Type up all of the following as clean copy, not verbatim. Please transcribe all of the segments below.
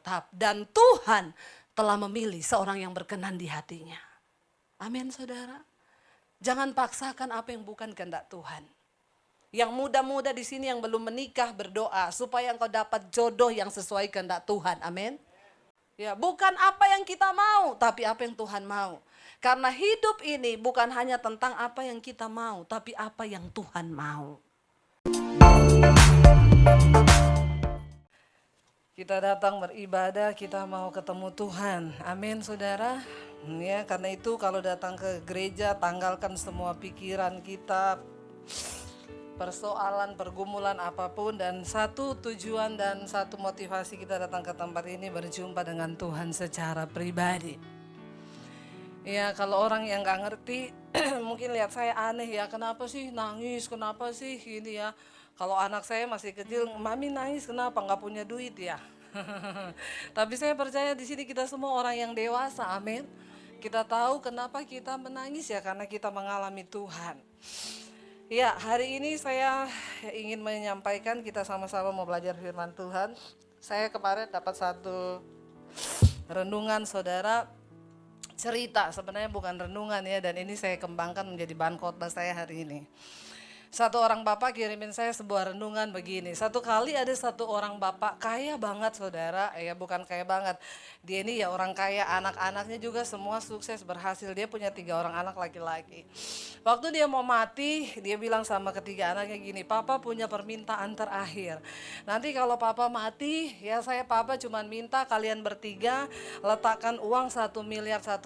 tetap. Dan Tuhan telah memilih seorang yang berkenan di hatinya. Amin saudara. Jangan paksakan apa yang bukan kehendak Tuhan. Yang muda-muda di sini yang belum menikah berdoa supaya engkau dapat jodoh yang sesuai kehendak Tuhan. Amin. Ya, bukan apa yang kita mau, tapi apa yang Tuhan mau. Karena hidup ini bukan hanya tentang apa yang kita mau, tapi apa yang Tuhan mau. Kita datang beribadah, kita mau ketemu Tuhan. Amin, saudara. Ya, karena itu kalau datang ke gereja, tanggalkan semua pikiran kita, persoalan, pergumulan apapun, dan satu tujuan dan satu motivasi kita datang ke tempat ini berjumpa dengan Tuhan secara pribadi. Ya, kalau orang yang gak ngerti mungkin lihat saya aneh ya, kenapa sih nangis, kenapa sih gini ya. Kalau anak saya masih kecil, mami nangis kenapa, gak punya duit ya. Tapi saya percaya di sini kita semua orang yang dewasa, amin. Kita tahu kenapa kita menangis ya, karena kita mengalami Tuhan. Ya, hari ini saya ingin menyampaikan, kita sama-sama mau belajar firman Tuhan. Saya kemarin dapat satu renungan saudara, cerita sebenarnya bukan renungan ya, dan ini saya kembangkan menjadi bahan khotbah saya hari ini. Satu orang bapak kirimin saya sebuah renungan begini. Satu kali ada satu orang bapak kaya banget saudara, ya bukan kaya banget. Dia ini ya orang kaya, anak-anaknya juga semua sukses berhasil. Dia punya 3 orang anak laki-laki. Waktu dia mau mati, dia bilang sama ketiga anaknya gini, papa punya permintaan terakhir. Nanti kalau papa mati, ya papa cuma minta kalian bertiga letakkan uang 1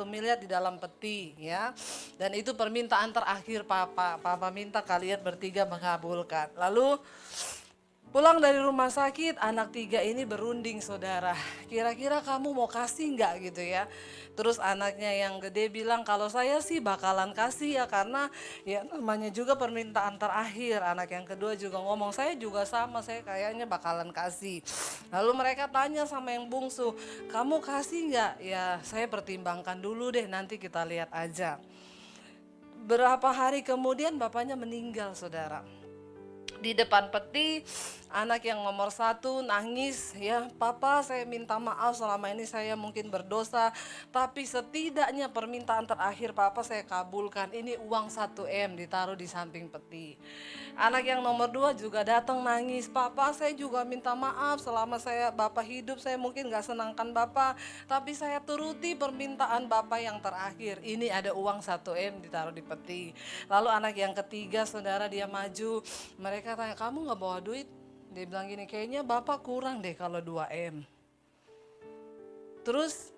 miliar di dalam peti ya. Dan itu permintaan terakhir papa. Papa minta kalian bertiga mengabulkan. Lalu pulang dari rumah sakit, anak 3 ini berunding saudara. Kira-kira kamu mau kasih nggak gitu ya. Terus anaknya yang gede bilang, kalau saya sih bakalan kasih ya, karena ya namanya juga permintaan terakhir. Anak yang kedua juga ngomong, saya juga sama, saya kayaknya bakalan kasih. Lalu mereka tanya sama yang bungsu, kamu kasih nggak? Ya saya pertimbangkan dulu deh, nanti kita lihat aja. Berapa hari kemudian bapaknya meninggal saudara. Di depan peti, anak yang nomor 1 nangis ya, papa saya minta maaf selama ini saya mungkin berdosa, tapi setidaknya permintaan terakhir papa saya kabulkan, ini uang 1 M ditaruh di samping peti. Anak yang nomor 2 juga datang nangis, papa saya juga minta maaf selama bapak hidup saya mungkin gak senangkan bapak, tapi saya turuti permintaan bapak yang terakhir, ini ada uang 1 M ditaruh di peti. Lalu anak yang ketiga saudara, dia maju, mereka tanya, kamu gak bawa duit? Dia bilang gini, kayaknya bapak kurang deh kalau 2 M. Terus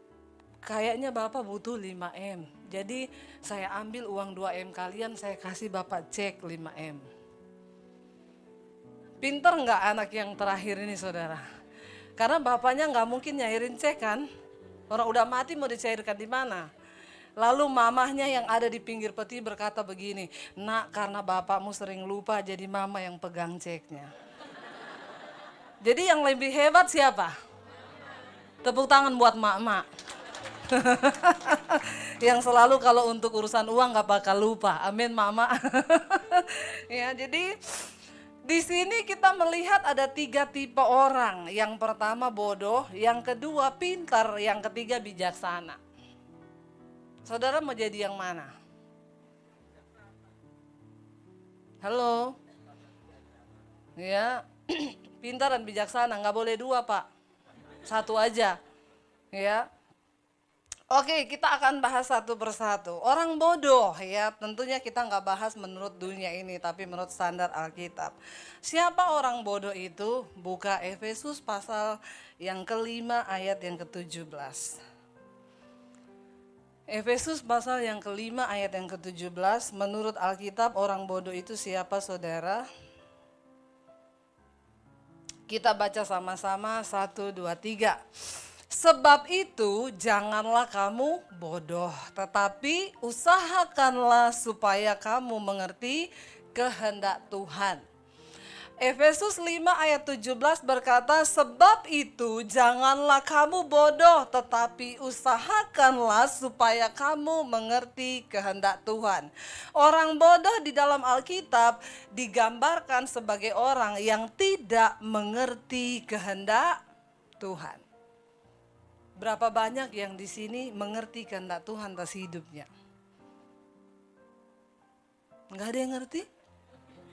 kayaknya bapak butuh 5 M. Jadi saya ambil uang 2 M kalian, saya kasih bapak cek 5 M. Pinter gak anak yang terakhir ini saudara? Karena bapaknya gak mungkin nyairin cek kan? Orang udah mati mau dicairkan di mana? Lalu mamahnya yang ada di pinggir peti berkata begini, nak karena bapakmu sering lupa jadi mama yang pegang ceknya. Jadi yang lebih hebat siapa? Tepuk tangan buat mak-mak. Yang selalu kalau untuk urusan uang gak bakal lupa, amin mama. Ya, jadi di sini kita melihat ada 3 tipe orang. Yang pertama bodoh, yang kedua pintar, yang ketiga bijaksana. Saudara mau jadi yang mana? Halo? Ya, pintar dan bijaksana, nggak boleh 2 Pak. 1 aja. Ya. Oke, kita akan bahas satu persatu. Orang bodoh ya, tentunya kita nggak bahas menurut dunia ini, tapi menurut standar Alkitab. Siapa orang bodoh itu? Buka Efesus pasal yang ke-5 ayat yang ke-17. Efesus pasal yang ke-5 ayat yang ke-17, menurut Alkitab orang bodoh itu siapa saudara? Kita baca sama-sama 1, 2, 3. Sebab itu janganlah kamu bodoh, tetapi usahakanlah supaya kamu mengerti kehendak Tuhan. Efesus 5 ayat 17 berkata, sebab itu janganlah kamu bodoh, tetapi usahakanlah supaya kamu mengerti kehendak Tuhan. Orang bodoh di dalam Alkitab digambarkan sebagai orang yang tidak mengerti kehendak Tuhan. Berapa banyak yang di sini mengerti kehendak Tuhan atas hidupnya? Enggak ada yang ngerti?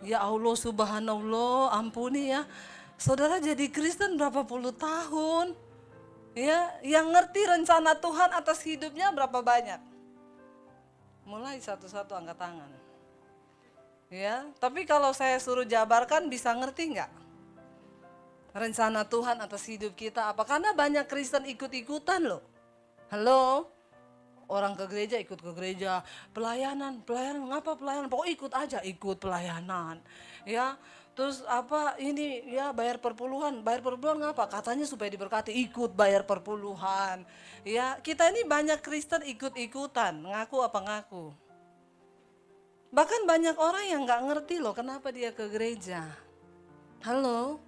Ya Allah, subhanallah, ampuni ya. Saudara jadi Kristen berapa puluh tahun? Ya, yang ngerti rencana Tuhan atas hidupnya berapa banyak? Mulai satu-satu angkat tangan. Ya, tapi kalau saya suruh jabarkan bisa ngerti nggak? Rencana Tuhan atas hidup kita apa? Karena banyak Kristen ikut-ikutan loh. Halo? Orang ke gereja ikut ke gereja, pelayanan, ngapa pelayanan? Pokoknya ikut aja, ikut pelayanan. Ya, terus apa ini ya bayar perpuluhan ngapa? Katanya supaya diberkati, ikut bayar perpuluhan. Ya, kita ini banyak Kristen ikut-ikutan, ngaku apa ngaku. Bahkan banyak orang yang nggak ngerti loh kenapa dia ke gereja. Halo?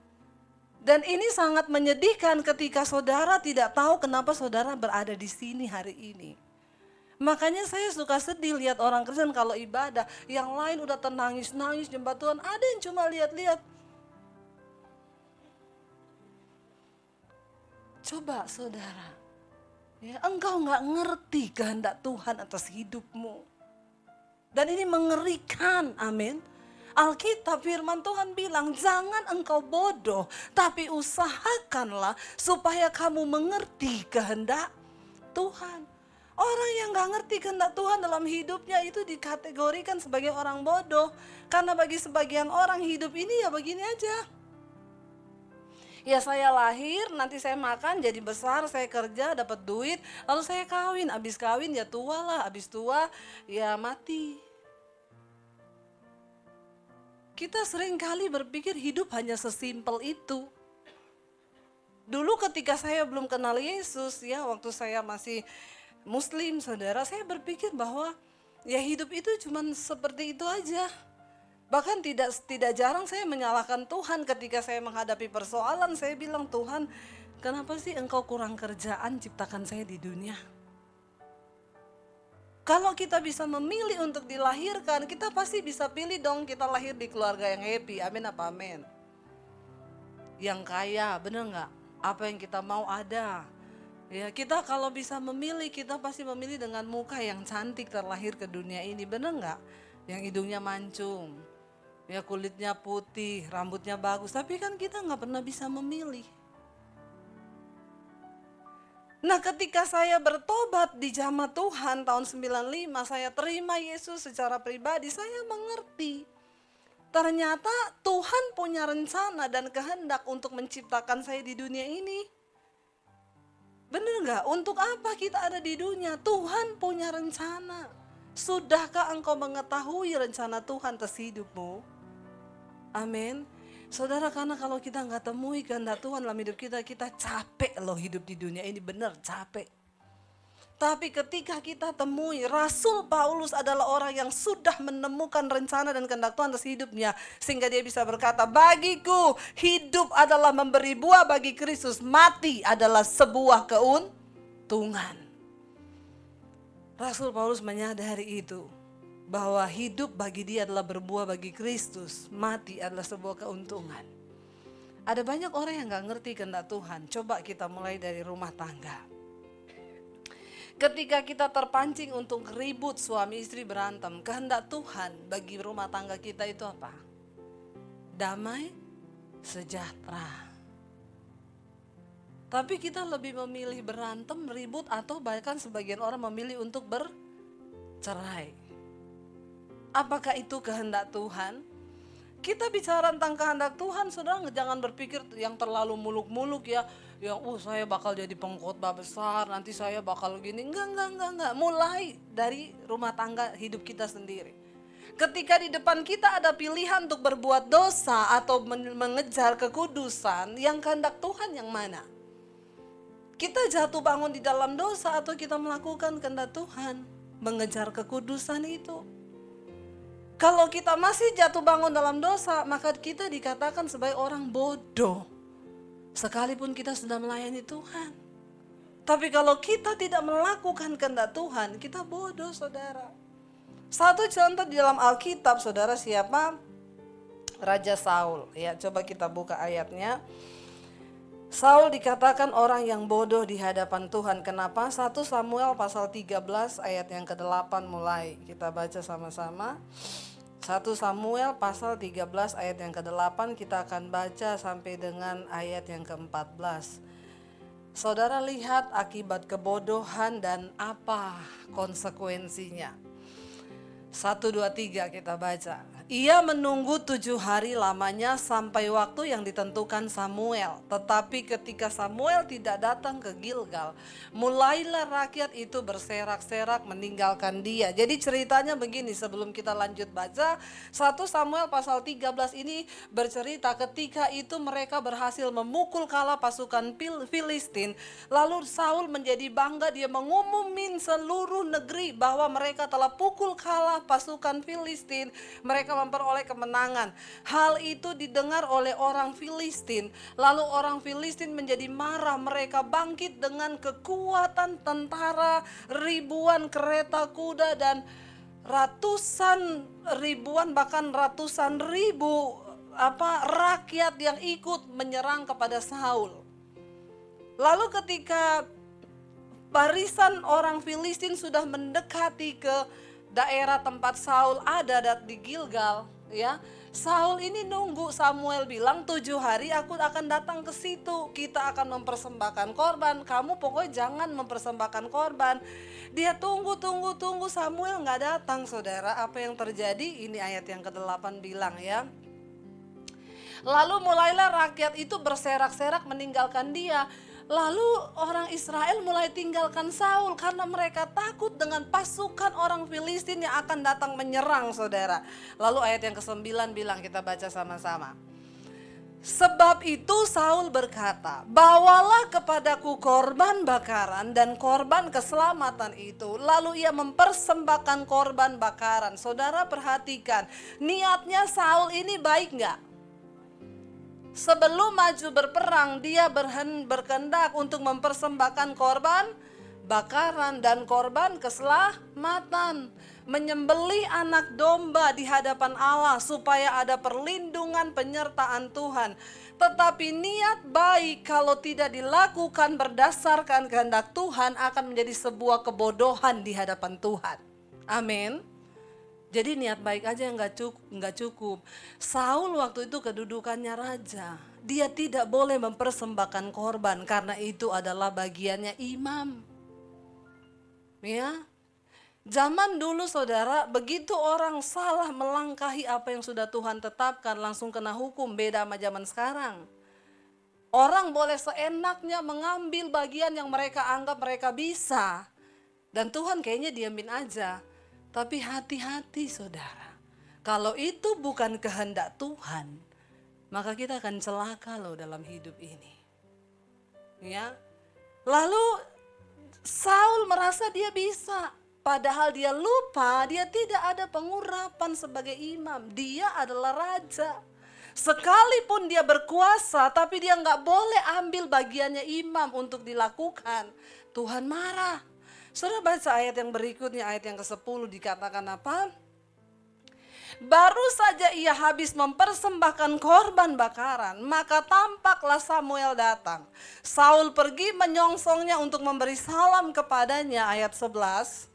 Dan ini sangat menyedihkan ketika saudara tidak tahu kenapa saudara berada di sini hari ini. Makanya saya suka sedih lihat orang Kristen kalau ibadah, yang lain udah nangis nyembah Tuhan, ada yang cuma lihat-lihat. Coba saudara, ya, engkau nggak ngerti kehendak Tuhan atas hidupmu. Dan ini mengerikan, amin. Alkitab firman Tuhan bilang, jangan engkau bodoh, tapi usahakanlah supaya kamu mengerti kehendak Tuhan. Orang yang gak ngerti kehendak Tuhan dalam hidupnya itu dikategorikan sebagai orang bodoh. Karena bagi sebagian orang hidup ini ya begini aja. Ya saya lahir, nanti saya makan, jadi besar, saya kerja, dapat duit, lalu saya kawin. Habis kawin ya tua lah, habis tua ya mati. Kita sering kali berpikir hidup hanya sesimpel itu. Dulu ketika saya belum kenal Yesus, ya waktu saya masih Muslim, saudara, saya berpikir bahwa ya hidup itu cuma seperti itu aja. Bahkan tidak jarang saya menyalahkan Tuhan ketika saya menghadapi persoalan. Saya bilang, Tuhan, kenapa sih engkau kurang kerjaan ciptakan saya di dunia? Kalau kita bisa memilih untuk dilahirkan, kita pasti bisa pilih dong kita lahir di keluarga yang happy. Amin apa amin? Yang kaya, bener nggak? Apa yang kita mau ada. Ya, kita kalau bisa memilih, kita pasti memilih dengan muka yang cantik terlahir ke dunia ini, bener nggak? Yang hidungnya mancung, ya kulitnya putih, rambutnya bagus, tapi kan kita nggak pernah bisa memilih. Nah, ketika saya bertobat di jamaah Tuhan tahun 95, saya terima Yesus secara pribadi, saya mengerti. Ternyata Tuhan punya rencana dan kehendak untuk menciptakan saya di dunia ini. Benar nggak? Untuk apa kita ada di dunia? Tuhan punya rencana. Sudahkah engkau mengetahui rencana Tuhan atas hidupmu? Amin. Saudara, karena kalau kita nggak temui kehendak Tuhan dalam hidup kita, kita capek loh hidup di dunia ini, benar capek. Tapi ketika kita temui, Rasul Paulus adalah orang yang sudah menemukan rencana dan kehendak Tuhan atas hidupnya. Sehingga dia bisa berkata, bagiku hidup adalah memberi buah, bagi Kristus mati adalah sebuah keuntungan. Rasul Paulus menyadari itu. Bahwa hidup bagi dia adalah berbuah, bagi Kristus mati adalah sebuah keuntungan. Ada banyak orang yang gak ngerti kehendak Tuhan. Coba kita mulai dari rumah tangga. Ketika kita terpancing untuk ribut, suami istri berantem, kehendak Tuhan bagi rumah tangga kita itu apa? Damai, sejahtera. Tapi kita lebih memilih berantem, ribut, atau bahkan sebagian orang memilih untuk bercerai. Apakah itu kehendak Tuhan? Kita bicara tentang kehendak Tuhan, saudara, jangan berpikir yang terlalu muluk-muluk ya. Yang saya bakal jadi pengkhotbah besar, nanti saya bakal gini. Enggak. Mulai dari rumah tangga hidup kita sendiri. Ketika di depan kita ada pilihan untuk berbuat dosa atau mengejar kekudusan, yang kehendak Tuhan yang mana? Kita jatuh bangun di dalam dosa atau kita melakukan kehendak Tuhan? Mengejar kekudusan itu. Kalau kita masih jatuh bangun dalam dosa, maka kita dikatakan sebagai orang bodoh. Sekalipun kita sudah melayani Tuhan. Tapi kalau kita tidak melakukan kehendak Tuhan, kita bodoh, saudara. Satu contoh di dalam Alkitab, saudara, siapa? Raja Saul. Ya, coba kita buka ayatnya. Saul dikatakan orang yang bodoh di hadapan Tuhan. Kenapa? 1 Samuel pasal 13 ayat yang ke-8 mulai. Kita baca sama-sama. 1 Samuel pasal 13 ayat yang ke-8, kita akan baca sampai dengan ayat yang ke-14. Saudara lihat akibat kebodohan dan apa konsekuensinya. 1, 2, 3 kita baca. Ia menunggu 7 hari lamanya sampai waktu yang ditentukan Samuel. Tetapi ketika Samuel tidak datang ke Gilgal, mulailah rakyat itu berserak-serak meninggalkan dia. Jadi ceritanya begini, sebelum kita lanjut baca, 1 Samuel pasal 13 ini bercerita ketika itu mereka berhasil memukul kalah pasukan Filistin. Lalu Saul menjadi bangga, dia mengumumin seluruh negeri bahwa mereka telah pukul kalah pasukan Filistin. Mereka memperoleh kemenangan. Hal itu didengar oleh orang Filistin. Lalu orang Filistin menjadi marah. Mereka bangkit dengan kekuatan tentara, ribuan kereta kuda dan ratusan ribuan bahkan ratusan ribu rakyat yang ikut menyerang kepada Saul. Lalu ketika barisan orang Filistin sudah mendekati ke daerah tempat Saul ada di Gilgal, ya. Saul ini nunggu Samuel bilang 7 hari aku akan datang ke situ. Kita akan mempersembahkan korban. Kamu pokoknya jangan mempersembahkan korban. Dia tunggu Samuel nggak datang, saudara. Apa yang terjadi? Ini ayat yang ke-8 bilang ya. Lalu mulailah rakyat itu berserak-serak meninggalkan dia. Lalu orang Israel mulai tinggalkan Saul karena mereka takut dengan pasukan orang Filistin yang akan datang menyerang, saudara. Lalu ayat yang ke-9 bilang, kita baca sama-sama. Sebab itu Saul berkata, bawalah kepadaku korban bakaran dan korban keselamatan itu. Lalu ia mempersembahkan korban bakaran. Saudara perhatikan, niatnya Saul ini baik gak? Sebelum maju berperang, dia berkehendak untuk mempersembahkan korban bakaran dan korban keselamatan, menyembelih anak domba di hadapan Allah supaya ada perlindungan penyertaan Tuhan. Tetapi niat baik kalau tidak dilakukan berdasarkan kehendak Tuhan akan menjadi sebuah kebodohan di hadapan Tuhan. Amin. Jadi niat baik aja nggak cukup. Saul waktu itu kedudukannya raja. Dia tidak boleh mempersembahkan korban karena itu adalah bagiannya imam. Ya, zaman dulu saudara, begitu orang salah melangkahi apa yang sudah Tuhan tetapkan langsung kena hukum, beda sama zaman sekarang. Orang boleh seenaknya mengambil bagian yang mereka anggap mereka bisa. Dan Tuhan kayaknya diamin aja. Tapi hati-hati saudara, kalau itu bukan kehendak Tuhan, maka kita akan celaka loh dalam hidup ini. Ya, lalu Saul merasa dia bisa, padahal dia lupa dia tidak ada pengurapan sebagai imam. Dia adalah raja. Sekalipun dia berkuasa, tapi dia nggak boleh ambil bagiannya imam untuk dilakukan. Tuhan marah. Saudara baca ayat yang berikutnya, ayat yang ke-10 dikatakan apa? Baru saja ia habis mempersembahkan korban bakaran, maka tampaklah Samuel datang. Saul pergi menyongsongnya untuk memberi salam kepadanya, ayat 11.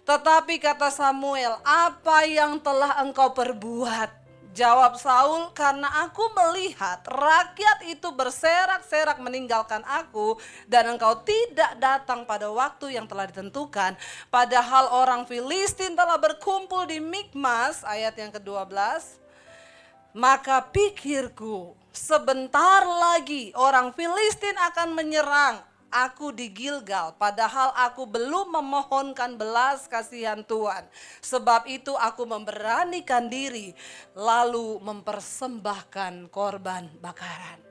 Tetapi kata Samuel, apa yang telah engkau perbuat? Jawab Saul, karena aku melihat rakyat itu berserak-serak meninggalkan aku dan engkau tidak datang pada waktu yang telah ditentukan. Padahal orang Filistin telah berkumpul di Mikmas, ayat yang ke-12. Maka pikirku, sebentar lagi orang Filistin akan menyerang aku di Gilgal, padahal aku belum memohonkan belas kasihan Tuhan. Sebab itu aku memberanikan diri lalu mempersembahkan korban bakaran.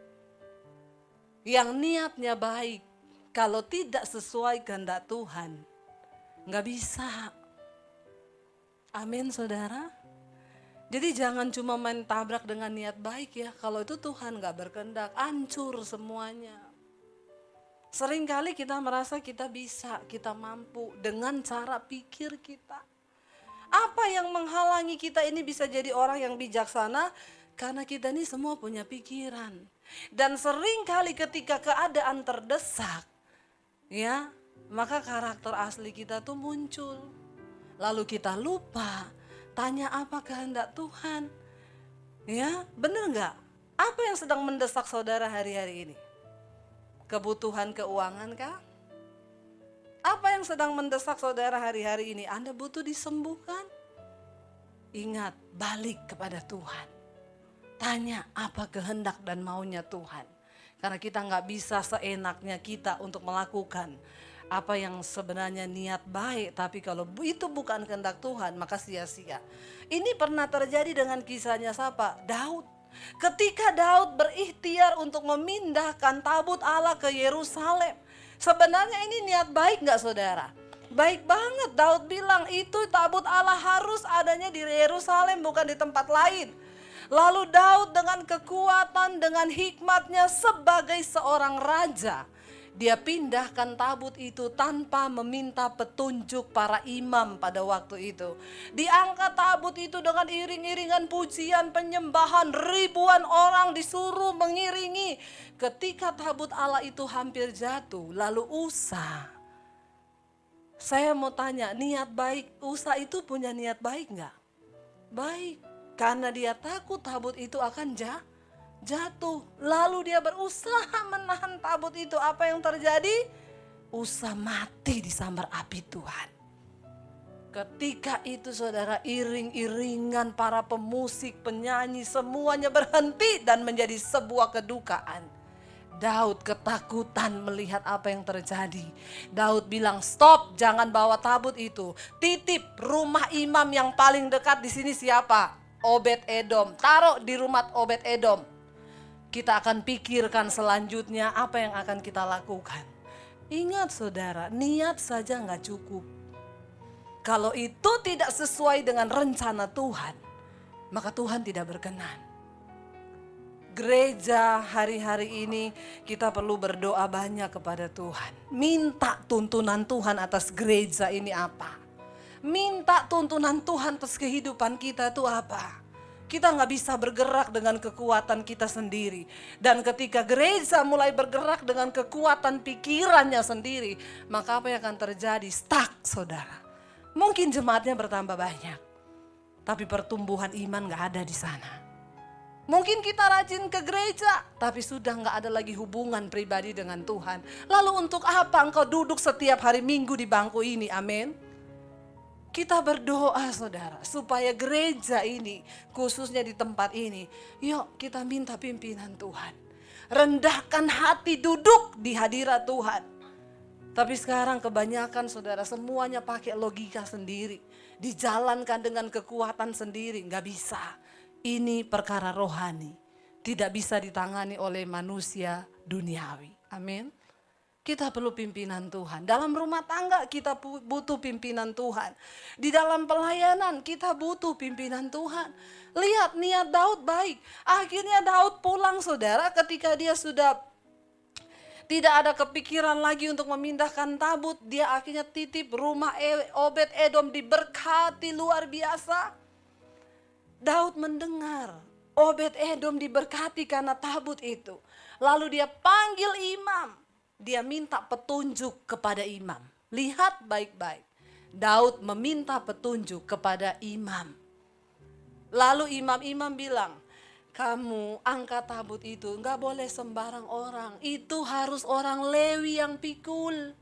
Yang niatnya baik, kalau tidak sesuai kehendak Tuhan, nggak bisa. Amin saudara. Jadi jangan cuma main tabrak dengan niat baik ya. Kalau itu Tuhan nggak berkehendak, hancur semuanya. Seringkali kita merasa kita bisa, kita mampu dengan cara pikir kita. Apa yang menghalangi kita ini bisa jadi orang yang bijaksana? Karena kita ini semua punya pikiran. Dan sering kali ketika keadaan terdesak, ya, maka karakter asli kita tuh muncul. Lalu kita lupa tanya apa kehendak Tuhan. Ya, benar nggak? Apa yang sedang mendesak saudara hari-hari ini? Kebutuhan keuangan kah? Apa yang sedang mendesak saudara hari-hari ini? Anda butuh disembuhkan? Ingat, balik kepada Tuhan. Tanya apa kehendak dan maunya Tuhan. Karena kita nggak bisa seenaknya kita untuk melakukan apa yang sebenarnya niat baik. Tapi kalau itu bukan kehendak Tuhan, maka sia-sia. Ini pernah terjadi dengan kisahnya siapa? Daud. Ketika Daud berikhtiar untuk memindahkan tabut Allah ke Yerusalem. Sebenarnya ini niat baik nggak saudara? Baik banget. Daud bilang itu tabut Allah harus adanya di Yerusalem, bukan di tempat lain. Lalu Daud dengan kekuatan, dengan hikmatnya sebagai seorang raja, dia pindahkan tabut itu tanpa meminta petunjuk para imam pada waktu itu. Diangkat tabut itu dengan iring-iringan pujian, penyembahan, ribuan orang disuruh mengiringi. Ketika tabut Allah itu hampir jatuh, lalu Usa. Saya mau tanya, niat baik Usa itu punya niat baik enggak? Baik, karena dia takut tabut itu akan jatuh. Lalu dia berusaha menahan tabut itu. Apa yang terjadi? Usa mati disambar api Tuhan. Ketika itu saudara, iring-iringan para pemusik, penyanyi semuanya berhenti dan menjadi sebuah kedukaan. Daud ketakutan melihat apa yang terjadi. Daud bilang, stop, jangan bawa tabut itu. Titip rumah imam yang paling dekat di sini siapa? Obed Edom. Taruh di rumah Obed Edom. Kita akan pikirkan selanjutnya apa yang akan kita lakukan. Ingat saudara, niat saja nggak cukup. Kalau itu tidak sesuai dengan rencana Tuhan, maka Tuhan tidak berkenan. Gereja hari-hari ini kita perlu berdoa banyak kepada Tuhan. Minta tuntunan Tuhan atas gereja ini apa? Minta tuntunan Tuhan atas kehidupan kita itu apa? Kita nggak bisa bergerak dengan kekuatan kita sendiri. Dan ketika gereja mulai bergerak dengan kekuatan pikirannya sendiri, maka apa yang akan terjadi? Stuck saudara. Mungkin jemaatnya bertambah banyak, tapi pertumbuhan iman nggak ada di sana. Mungkin kita rajin ke gereja, tapi sudah nggak ada lagi hubungan pribadi dengan Tuhan. Lalu untuk apa engkau duduk setiap hari Minggu di bangku ini? Amin. Kita berdoa saudara, supaya gereja ini, khususnya di tempat ini, yuk kita minta pimpinan Tuhan. Rendahkan hati, duduk di hadirat Tuhan. Tapi sekarang kebanyakan saudara semuanya pakai logika sendiri. Dijalankan dengan kekuatan sendiri, nggak bisa. Ini perkara rohani, tidak bisa ditangani oleh manusia duniawi. Amin. Kita perlu pimpinan Tuhan. Dalam rumah tangga kita butuh pimpinan Tuhan. Di dalam pelayanan kita butuh pimpinan Tuhan. Lihat niat Daud baik. Akhirnya Daud pulang saudara ketika dia sudah tidak ada kepikiran lagi untuk memindahkan tabut. Dia akhirnya titip rumah Obed Edom, diberkati luar biasa. Daud mendengar Obed Edom diberkati karena tabut itu. Lalu dia panggil imam. Dia minta petunjuk kepada imam. Lihat baik-baik. Daud meminta petunjuk kepada imam. Lalu imam-imam bilang, kamu angkat tabut itu enggak boleh sembarang orang. Itu harus orang Lewi yang pikul.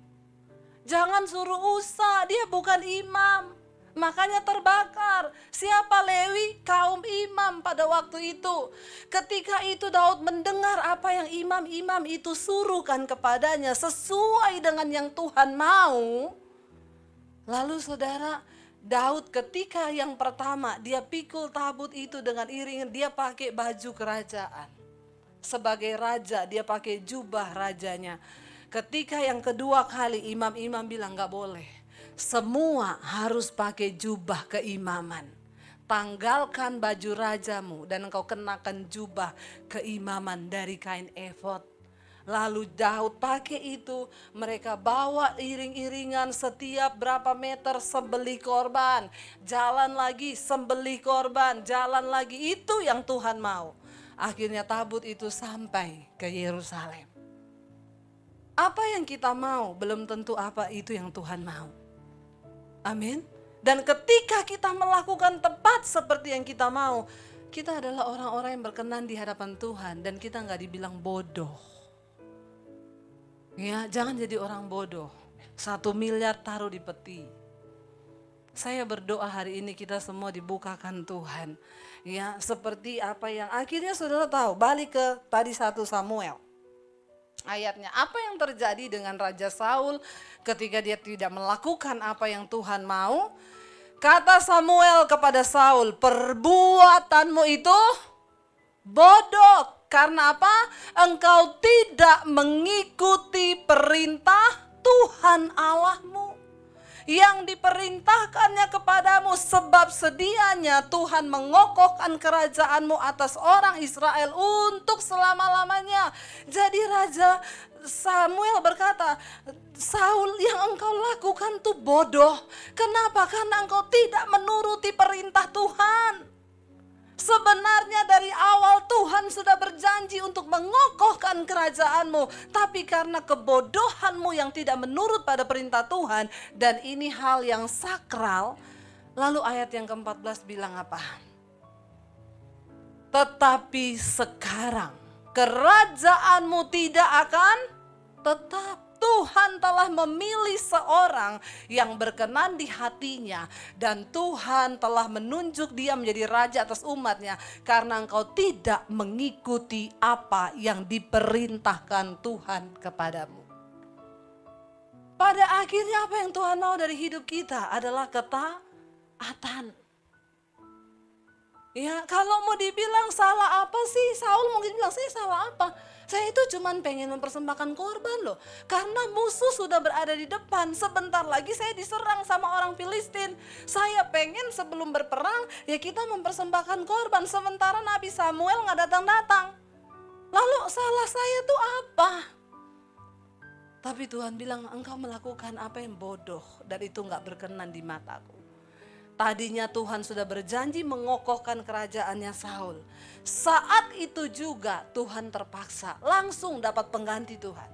Jangan suruh Usa, dia bukan imam. Makanya terbakar. Siapa Lewi? Kaum imam pada waktu itu. Ketika itu Daud mendengar apa yang imam-imam itu suruhkan kepadanya sesuai dengan yang Tuhan mau. Lalu saudara, Daud ketika yang pertama dia pikul tabut itu dengan iringan, dia pakai baju kerajaan. Sebagai raja dia pakai jubah rajanya. Ketika yang kedua kali imam-imam bilang gak boleh. Semua harus pakai jubah keimaman. Tanggalkan baju rajamu dan engkau kenakan jubah keimaman dari kain efod. Lalu Daud pakai itu, mereka bawa iring-iringan setiap berapa meter sembelih korban. Jalan lagi sembelih korban, jalan lagi, itu yang Tuhan mau. Akhirnya tabut itu sampai ke Yerusalem. Apa yang kita mau belum tentu apa itu yang Tuhan mau. Amin. Dan ketika kita melakukan tepat seperti yang kita mau, kita adalah orang-orang yang berkenan di hadapan Tuhan dan kita nggak dibilang bodoh. Ya, jangan jadi orang bodoh. 1 miliar taruh di peti. Saya berdoa hari ini kita semua dibukakan Tuhan. Ya, seperti apa yang akhirnya saudara tahu, balik ke tadi 1 Samuel. Ayatnya, apa yang terjadi dengan Raja Saul ketika dia tidak melakukan apa yang Tuhan mau? Kata Samuel kepada Saul, perbuatanmu itu bodoh. Karena apa? Engkau tidak mengikuti perintah Tuhan Allahmu yang diperintahkannya kepadamu, sebab sedianya Tuhan mengokohkan kerajaanmu atas orang Israel untuk selama-lamanya. Jadi Raja Samuel berkata, Saul, yang engkau lakukan tuh bodoh. Kenapa? Karena engkau tidak menuruti perintah Tuhan. Sebenarnya dari awal Tuhan sudah berjanji untuk mengokohkan kerajaanmu. Tapi karena kebodohanmu yang tidak menurut pada perintah Tuhan. Dan ini hal yang sakral. Lalu ayat yang ke-14 bilang apa? Tetapi sekarang kerajaanmu tidak akan tetap. Tuhan telah memilih seorang yang berkenan di hatinya. Dan Tuhan telah menunjuk dia menjadi raja atas umatnya. Karena engkau tidak mengikuti apa yang diperintahkan Tuhan kepadamu. Pada akhirnya apa yang Tuhan mau dari hidup kita adalah ketaatan. Ya, kalau mau dibilang salah apa sih? Saul mungkin bilang, saya salah apa? Saya itu cuma pengen mempersembahkan korban loh. Karena musuh sudah berada di depan. Sebentar lagi saya diserang sama orang Filistin. Saya pengen sebelum berperang ya kita mempersembahkan korban. Sementara Nabi Samuel gak datang-datang. Lalu salah saya tuh apa? Tapi Tuhan bilang, engkau melakukan apa yang bodoh dan itu gak berkenan di mataku. Tadinya Tuhan sudah berjanji mengokohkan kerajaannya Saul. Saat itu juga Tuhan terpaksa langsung dapat pengganti Tuhan.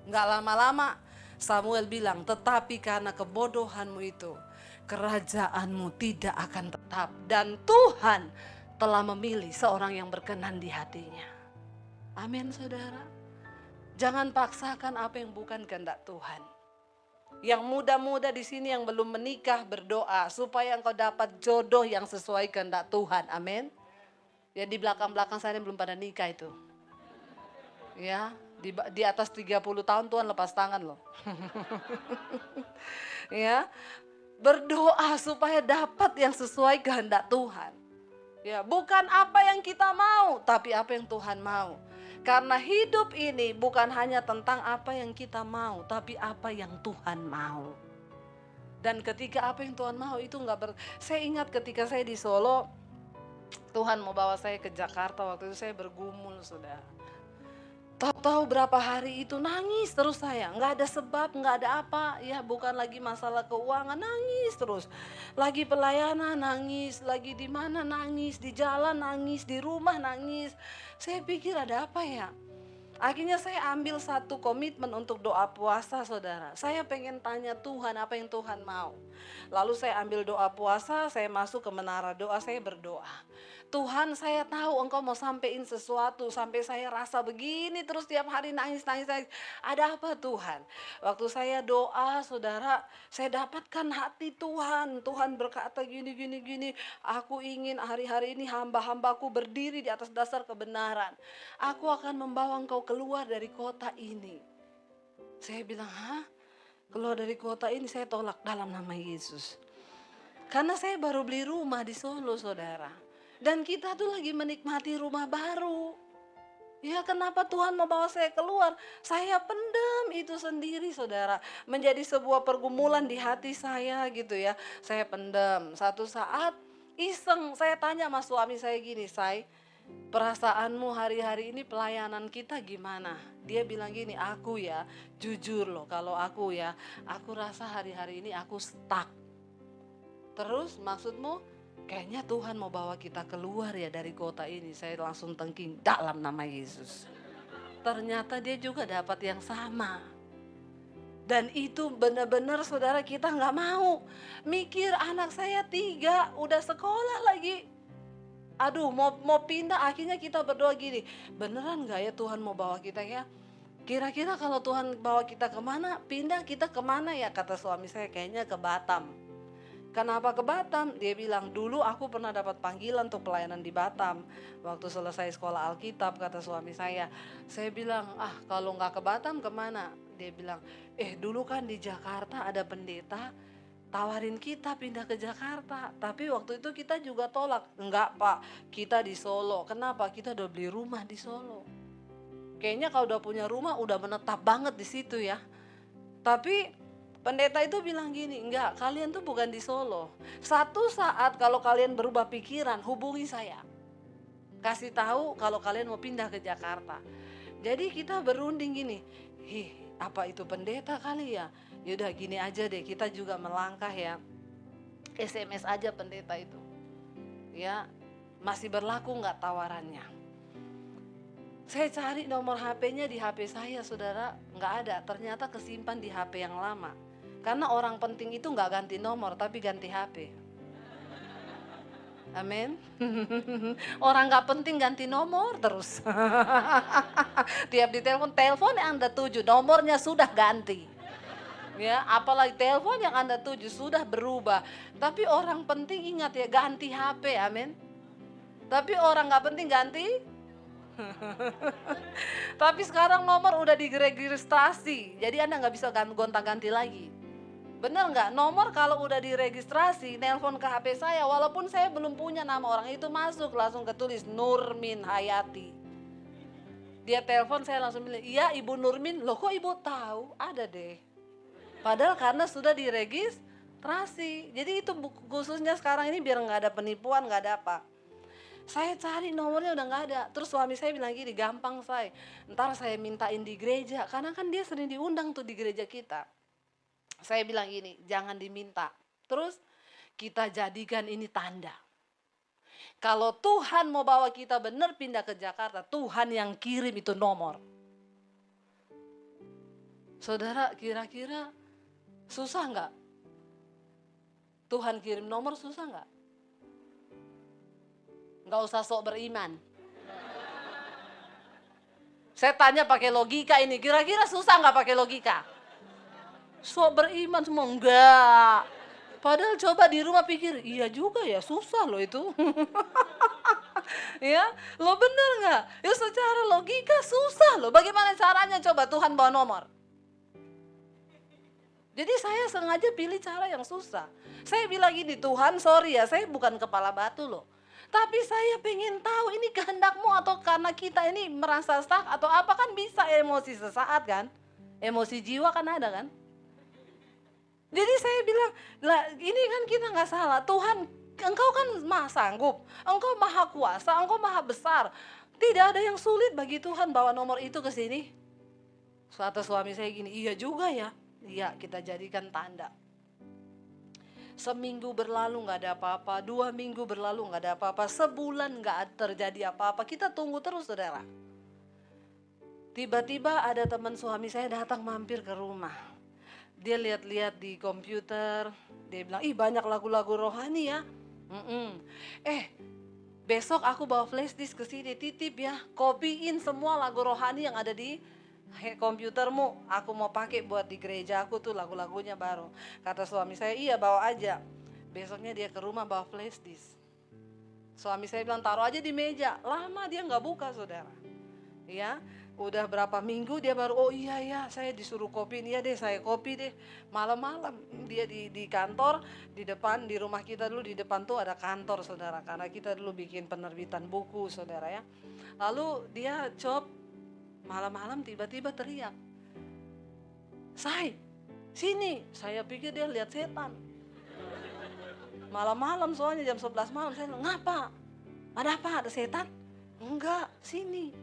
Nggak lama-lama Samuel bilang, tetapi karena kebodohanmu itu kerajaanmu tidak akan tetap. Dan Tuhan telah memilih seorang yang berkenan di hatinya. Amin saudara. Jangan paksakan apa yang bukan kehendak Tuhan. Yang muda-muda di sini yang belum menikah berdoa supaya engkau dapat jodoh yang sesuai kehendak Tuhan. Amin. Ya di belakang-belakang saya belum pada nikah itu. Ya, di atas 30 tahun Tuhan lepas tangan loh. Ya. Berdoa supaya dapat yang sesuai kehendak Tuhan. Ya, bukan apa yang kita mau, tapi apa yang Tuhan mau. Karena hidup ini bukan hanya tentang apa yang kita mau, tapi apa yang Tuhan mau. Dan ketika apa yang Tuhan mau itu saya ingat ketika saya di Solo, Tuhan mau bawa saya ke Jakarta, waktu itu saya bergumul sudah. Tahu berapa hari itu nangis terus saya, nggak ada sebab, nggak ada apa, ya bukan lagi masalah keuangan, nangis terus. Lagi pelayanan nangis, lagi di mana nangis, di jalan nangis, di rumah nangis. Saya pikir ada apa ya? Akhirnya saya ambil satu komitmen untuk doa puasa saudara. Saya pengen tanya Tuhan apa yang Tuhan mau. Lalu saya ambil doa puasa, saya masuk ke menara doa, saya berdoa. Tuhan, saya tahu engkau mau sampein sesuatu sampai saya rasa begini terus tiap hari nangis. Ada apa Tuhan? Waktu saya doa saudara, saya dapatkan hati Tuhan. Tuhan berkata gini. Aku ingin hari-hari ini hamba-hambaku berdiri di atas dasar kebenaran. Aku akan membawa engkau keluar dari kota ini. Saya bilang, keluar dari kota ini saya tolak dalam nama Yesus. Karena saya baru beli rumah di Solo saudara. Dan kita tuh lagi menikmati rumah baru. Ya kenapa Tuhan mau bawa saya keluar? Saya pendam itu sendiri saudara. Menjadi sebuah pergumulan di hati saya gitu ya. Saya pendam. Satu saat iseng saya tanya sama suami saya gini, perasaanmu hari-hari ini pelayanan kita gimana? Dia bilang gini, aku ya jujur loh kalau aku rasa hari-hari ini aku stuck. Terus maksudmu? kayaknya Tuhan mau bawa kita keluar ya dari kota ini. Saya langsung tengking dalam nama Yesus. Ternyata dia juga dapat yang sama. Dan itu benar-benar saudara, kita nggak mau. Mikir anak saya 3 udah sekolah lagi. Aduh, mau pindah. Akhirnya kita berdoa gini, beneran nggak ya Tuhan mau bawa kita ya? Kira-kira kalau Tuhan bawa kita kemana, pindah kita kemana ya? Kata suami saya, kayaknya ke Batam. Kenapa ke Batam? Dia bilang, dulu aku pernah dapat panggilan untuk pelayanan di Batam. Waktu selesai sekolah Alkitab, kata suami saya. Saya bilang, kalau nggak ke Batam kemana? Dia bilang, dulu kan di Jakarta ada pendeta tawarin kita pindah ke Jakarta. Tapi waktu itu kita juga tolak. Enggak Pak, kita di Solo. Kenapa? Kita udah beli rumah di Solo. Kayaknya kalau udah punya rumah udah menetap banget di situ ya. Tapi pendeta itu bilang gini, enggak, kalian tuh bukan di Solo. Satu saat kalau kalian berubah pikiran, hubungi saya. Kasih tahu kalau kalian mau pindah ke Jakarta. Jadi kita berunding gini, apa itu pendeta kali ya? Yaudah gini aja deh, kita juga melangkah ya. SMS aja pendeta itu. Ya, masih berlaku nggak tawarannya? Saya cari nomor HP-nya di HP saya, saudara, nggak ada. Ternyata kesimpan di HP yang lama. Karena orang penting itu nggak ganti nomor, tapi ganti HP. Amin. Orang nggak penting ganti nomor terus. Tiap telepon yang Anda tuju, nomornya sudah ganti. Ya, apalagi telepon yang Anda tuju sudah berubah. Tapi orang penting ingat ya, ganti HP, amin. Tapi orang nggak penting ganti. Tapi sekarang nomor udah diregistrasi, jadi Anda nggak bisa gonta-ganti lagi. Bener nggak? Nomor kalau udah diregistrasi, nelpon ke HP saya, walaupun saya belum punya nama orang itu, masuk langsung ketulis Nurmin Hayati. Dia telepon, saya langsung bilang, iya Ibu Nurmin. Loh kok Ibu tahu? Ada deh. Padahal karena sudah diregistrasi. Jadi itu khususnya sekarang ini biar nggak ada penipuan, nggak ada apa. Saya cari nomornya udah nggak ada. Terus suami saya bilang gini, gampang saya, ntar saya mintain di gereja, karena kan dia sering diundang tuh di gereja kita. Saya bilang gini, jangan diminta. Terus kita jadikan ini tanda. Kalau Tuhan mau bawa kita benar pindah ke Jakarta, Tuhan yang kirim itu nomor. Saudara, kira-kira susah nggak? Tuhan kirim nomor susah nggak? Nggak usah sok beriman. Saya tanya pakai logika ini, kira-kira susah nggak pakai logika? Sok beriman semua, enggak. Padahal coba di rumah pikir, iya juga ya, susah loh itu. Ya, lo bener nggak? Ya secara logika susah loh. Bagaimana caranya coba Tuhan bawa nomor? Jadi saya sengaja pilih cara yang susah. Saya bilang gini, Tuhan sorry ya, saya bukan kepala batu loh. Tapi saya pengen tahu ini kehendakmu atau karena kita ini merasa stuck atau apa, kan bisa emosi sesaat kan? Emosi jiwa kan ada kan? Jadi saya bilang, lah ini kan kita nggak salah. Tuhan, Engkau kan maha sanggup, Engkau maha kuasa, Engkau maha besar. Tidak ada yang sulit bagi Tuhan bawa nomor itu ke sini. Suatu suami saya gini, iya juga ya. Iya, kita jadikan tanda. Seminggu berlalu nggak ada apa-apa, 2 minggu berlalu nggak ada apa-apa, sebulan nggak terjadi apa-apa. Kita tunggu terus, saudara. Tiba-tiba ada teman suami saya datang mampir ke rumah. Dia lihat-lihat di komputer, dia bilang, ih banyak lagu-lagu rohani ya. Besok aku bawa flash disk ke sini, titip ya, copyin semua lagu rohani yang ada di komputermu. Aku mau pakai buat di gereja aku tuh lagu-lagunya baru. Kata suami saya, iya bawa aja. Besoknya dia ke rumah bawa flash disk. Suami saya bilang taruh aja di meja. Lama dia nggak buka, saudara. Ya. Udah berapa minggu dia baru, oh iya ya saya disuruh kopiin, iya deh saya kopi deh. Malam-malam dia di kantor, di depan, di rumah kita dulu di depan tuh ada kantor, saudara. Karena kita dulu bikin penerbitan buku, saudara ya. Lalu dia malam-malam tiba-tiba teriak, Say, sini. Saya pikir dia lihat setan. Malam-malam soalnya jam 11 malam, saya bilang, ngapa? Ada apa? Ada setan? Enggak, sini.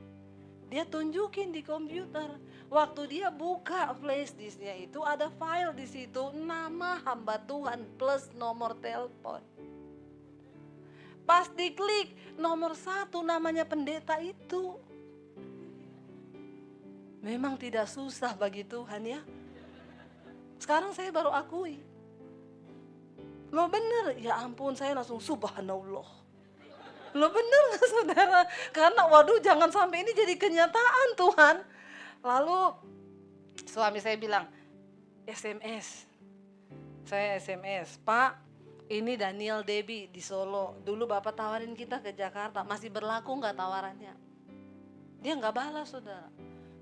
Dia tunjukin di komputer. Waktu dia buka flash disknya itu ada file di situ, nama hamba Tuhan plus nomor telepon. Pas diklik, nomor 1 namanya pendeta itu. Memang tidak susah bagi Tuhan ya. Sekarang saya baru akui. Loh bener, ya ampun saya langsung subhanallah. Loh bener gak saudara? Karena waduh jangan sampai ini jadi kenyataan Tuhan. Lalu suami saya bilang, SMS. Saya SMS, Pak ini Daniel Debbie di Solo. Dulu Bapak tawarin kita ke Jakarta, masih berlaku gak tawarannya? Dia gak balas saudara.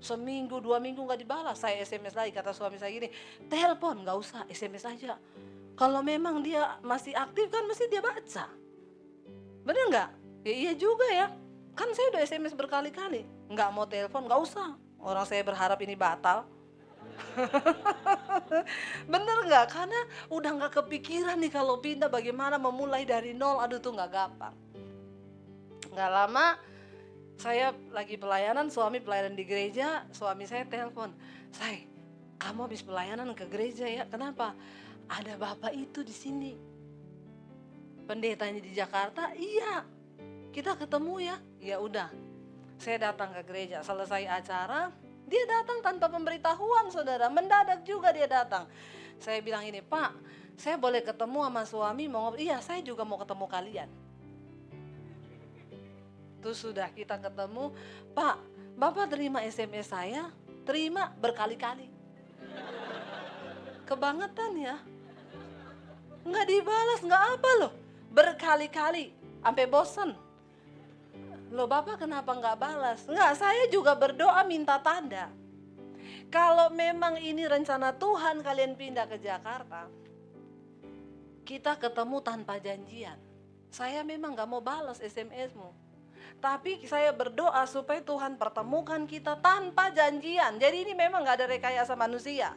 Seminggu, 2 minggu gak dibalas. Saya SMS lagi, kata suami saya gini, telepon gak usah, SMS aja. Kalau memang dia masih aktif kan mesti dia baca. Bener gak? Ya iya juga ya. Kan saya udah SMS berkali-kali. Gak mau telepon, gak usah. Orang saya berharap ini batal. Bener gak? Karena udah gak kepikiran nih kalau pindah bagaimana memulai dari nol. Aduh tuh gak gampang. Gak lama saya lagi pelayanan, suami pelayanan di gereja. Suami saya telepon, Say, kamu habis pelayanan ke gereja ya? Kenapa? Ada bapak itu di sini. Pendetanya di Jakarta. Iya. Kita ketemu ya. Ya udah. Saya datang ke gereja. Selesai acara, dia datang tanpa pemberitahuan saudara. Mendadak juga dia datang. Saya bilang ini, Pak, saya boleh ketemu sama suami mau ngobrol? Iya, saya juga mau ketemu kalian. Terus sudah kita ketemu, Pak, Bapak terima SMS saya? Terima berkali-kali. Kebangetan ya. Nggak dibalas, nggak apa loh. Berkali-kali, sampai bosen. Loh Bapak kenapa nggak balas? Nggak, saya juga berdoa minta tanda. Kalau memang ini rencana Tuhan kalian pindah ke Jakarta, kita ketemu tanpa janjian. Saya memang nggak mau balas SMS-mu. Tapi saya berdoa supaya Tuhan pertemukan kita tanpa janjian. Jadi ini memang gak ada rekayasa manusia.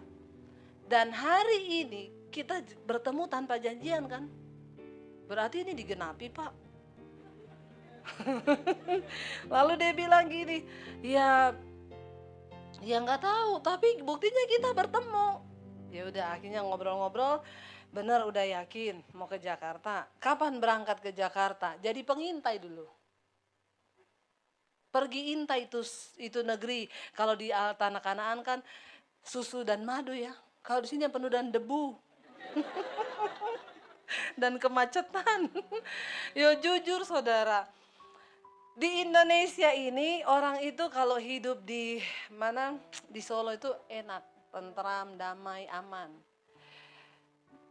Dan hari ini kita bertemu tanpa janjian kan? Berarti ini digenapi Pak. Lalu dia bilang gini, ya gak tahu. Tapi buktinya kita bertemu. Ya udah akhirnya ngobrol-ngobrol. Bener udah yakin mau ke Jakarta. Kapan berangkat ke Jakarta? Jadi pengintai dulu. Pergi intai itu negeri. Kalau di tanah Kanaan kan susu dan madu ya. Kalau di sini yang penuh dan debu. Dan kemacetan. Yo jujur saudara. Di Indonesia ini orang itu kalau hidup di mana? Di Solo itu enak, tentram, damai, aman.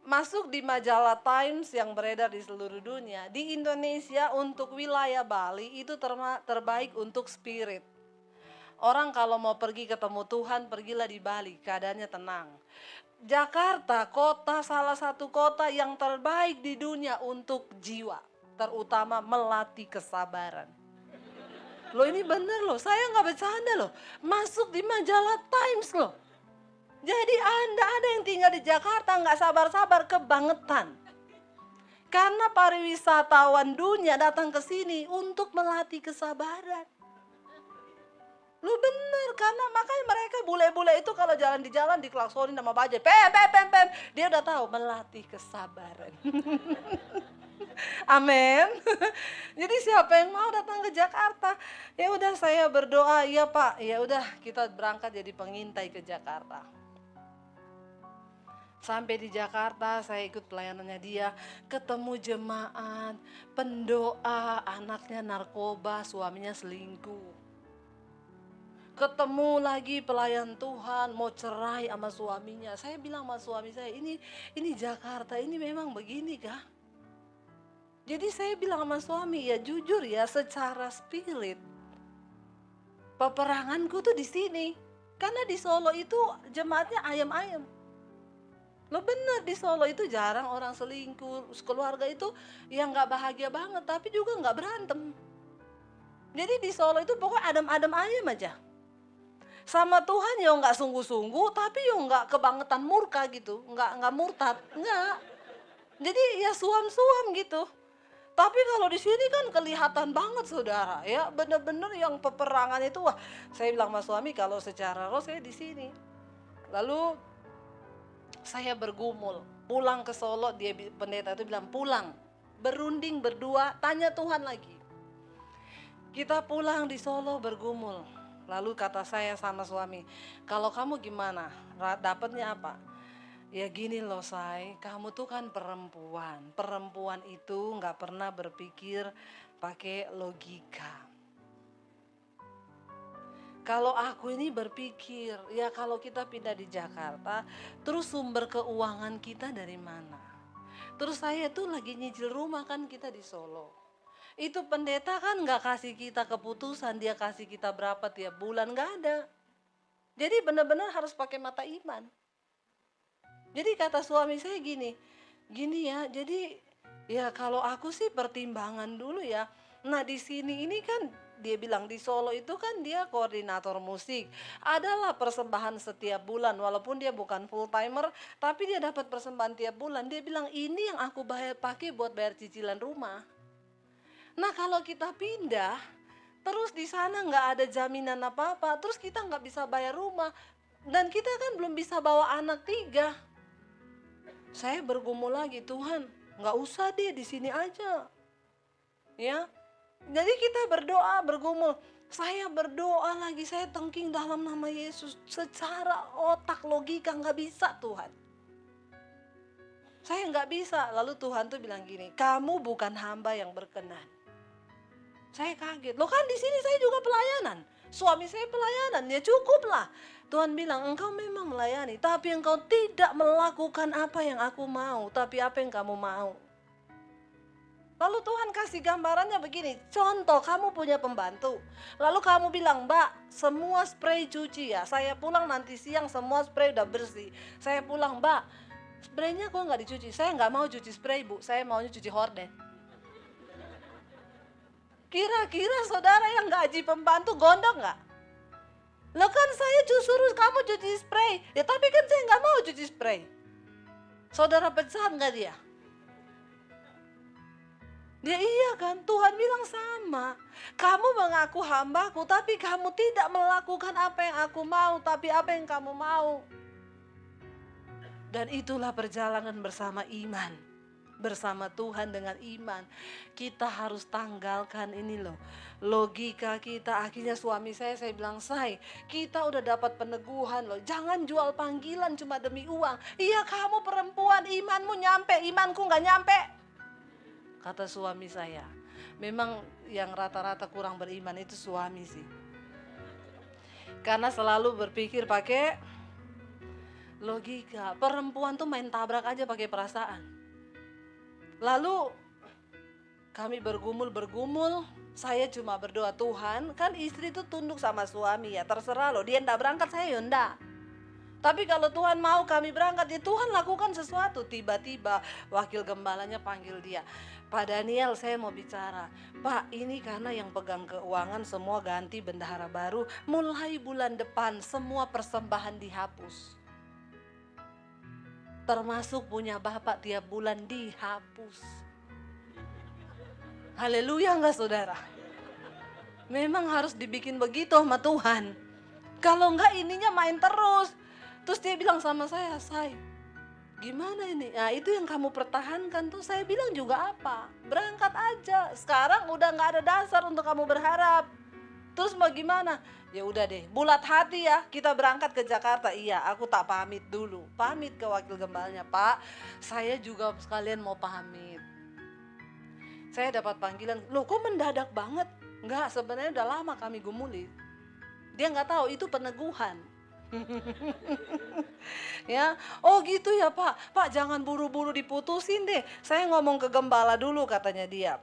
Masuk di majalah Times yang beredar di seluruh dunia, di Indonesia untuk wilayah Bali itu terbaik untuk spirit. Orang kalau mau pergi ketemu Tuhan, pergilah di Bali, keadaannya tenang. Jakarta, salah satu kota yang terbaik di dunia untuk jiwa, terutama melatih kesabaran. Loh ini bener loh, saya nggak bercanda loh, masuk di majalah Times loh. Jadi Anda ada yang tinggal di Jakarta nggak sabar-sabar kebangetan. Karena pariwisatawan dunia datang ke sini untuk melatih kesabaran. Lu bener, karena makanya mereka bule-bule itu kalau jalan di jalan diklaksonin sama bajai. Pem. Dia udah tahu melatih kesabaran. Amin. Jadi siapa yang mau datang ke Jakarta? Ya udah saya berdoa, ya Pak. Ya udah kita berangkat jadi pengintai ke Jakarta. Sampai di Jakarta saya ikut pelayanannya dia, ketemu jemaat, pendoa, anaknya narkoba, suaminya selingkuh. Ketemu lagi pelayan Tuhan mau cerai sama suaminya. Saya bilang sama suami saya, ini Jakarta ini memang begini kah? Jadi saya bilang sama suami, ya jujur ya secara spirit, peperanganku tuh di sini. Karena di Solo itu jemaatnya ayam-ayam. Lo bener di Solo itu jarang orang selingkuh, keluarga itu yang gak bahagia banget tapi juga gak berantem. Jadi di Solo itu pokoknya adem-adem ayam aja. Sama Tuhan ya gak sungguh-sungguh tapi ya gak kebangetan murka gitu, gak murtad, enggak. Jadi ya suam-suam gitu. Tapi kalau di sini kan kelihatan banget saudara ya, bener-bener yang peperangan itu wah. Saya bilang sama suami kalau secara roh saya di sini. Lalu saya bergumul, pulang ke Solo, dia pendeta itu bilang pulang. berunding berdua, tanya Tuhan lagi. Kita pulang di Solo bergumul. Lalu kata saya sama suami, kalau kamu gimana? Dapatnya apa? Ya gini loh say, kamu tuh kan perempuan. Perempuan itu gak pernah berpikir pakai logika. Kalau aku ini berpikir, ya kalau kita pindah di Jakarta, terus sumber keuangan kita dari mana? Terus saya tuh lagi nyicil rumah kan kita di Solo. Itu pendeta kan gak kasih kita keputusan, dia kasih kita berapa tiap bulan, gak ada. Jadi benar-benar harus pakai mata iman. Jadi kata suami saya gini ya, jadi ya kalau aku sih pertimbangan dulu ya. Nah di sini ini kan dia bilang di Solo itu kan dia koordinator musik. Adalah persembahan setiap bulan walaupun dia bukan full timer, tapi dia dapat persembahan tiap bulan. Dia bilang ini yang aku pakai buat bayar cicilan rumah. Nah kalau kita pindah, terus di sana nggak ada jaminan apa-apa, terus kita nggak bisa bayar rumah, dan kita kan belum bisa bawa anak 3. Saya bergumul lagi, Tuhan, nggak usah deh di sini aja, ya. Jadi kita berdoa, bergumul. Saya berdoa lagi, saya tengking dalam nama Yesus. Secara otak logika nggak bisa Tuhan. Saya nggak bisa. Lalu Tuhan tuh bilang gini, kamu bukan hamba yang berkenan. Saya kaget, loh kan di sini saya juga pelayanan. Suami saya pelayanan, ya cukuplah. Tuhan bilang, engkau memang melayani, tapi engkau tidak melakukan apa yang aku mau, tapi apa yang kamu mau. Lalu Tuhan kasih gambarannya begini, contoh kamu punya pembantu. Lalu kamu bilang, Mbak, semua spray cuci ya. Saya pulang nanti siang semua spray udah bersih. Saya pulang, Mbak, spraynya kok nggak dicuci? Saya nggak mau cuci spray Bu, saya maunya cuci horden. Kira-kira saudara yang gaji pembantu gondok nggak? Loh kan saya suruh kamu cuci spray. Ya tapi kan saya nggak mau cuci spray. Saudara pecat nggak dia? Dia iya kan, Tuhan bilang sama. Kamu mengaku hambaku, tapi kamu tidak melakukan apa yang aku mau, tapi apa yang kamu mau. Dan itulah perjalanan bersama iman. Bersama Tuhan dengan iman. Kita harus tanggalkan ini loh. Logika kita, akhirnya suami saya bilang, Say, kita udah dapat peneguhan loh. Jangan jual panggilan cuma demi uang. Iya kamu perempuan, imanmu nyampe, imanku gak nyampe. Kata suami saya, memang yang rata-rata kurang beriman itu suami sih. Karena selalu berpikir pakai logika. Perempuan tuh main tabrak aja pakai perasaan. Lalu kami bergumul, saya cuma berdoa, Tuhan, kan istri itu tunduk sama suami ya, terserah loh, dia ndak berangkat, saya ya ndak. Tapi kalau Tuhan mau kami berangkat, ya Tuhan lakukan sesuatu. Tiba-tiba wakil gembalanya panggil dia, Pak Daniel, saya mau bicara. Pak, ini karena yang pegang keuangan semua ganti bendahara baru, mulai bulan depan semua persembahan dihapus. Termasuk punya Bapak tiap bulan dihapus. Haleluya enggak saudara? Memang harus dibikin begitu sama Tuhan. Kalau enggak ininya main terus. Terus dia bilang sama saya, Say, gimana ini? Nah itu yang kamu pertahankan tuh. Saya bilang juga apa? Berangkat aja. Sekarang udah gak ada dasar untuk kamu berharap. Terus mau gimana? Ya udah deh, bulat hati ya, kita berangkat ke Jakarta. Iya, aku tak pamit dulu. Pamit ke wakil gembalanya, Pak, saya juga sekalian mau pamit. Saya dapat panggilan, loh kok mendadak banget? Enggak, sebenarnya udah lama kami gumuli. Dia nggak tahu itu peneguhan. Ya, oh gitu ya Pak. Pak jangan buru-buru diputusin deh. Saya ngomong ke gembala dulu katanya dia.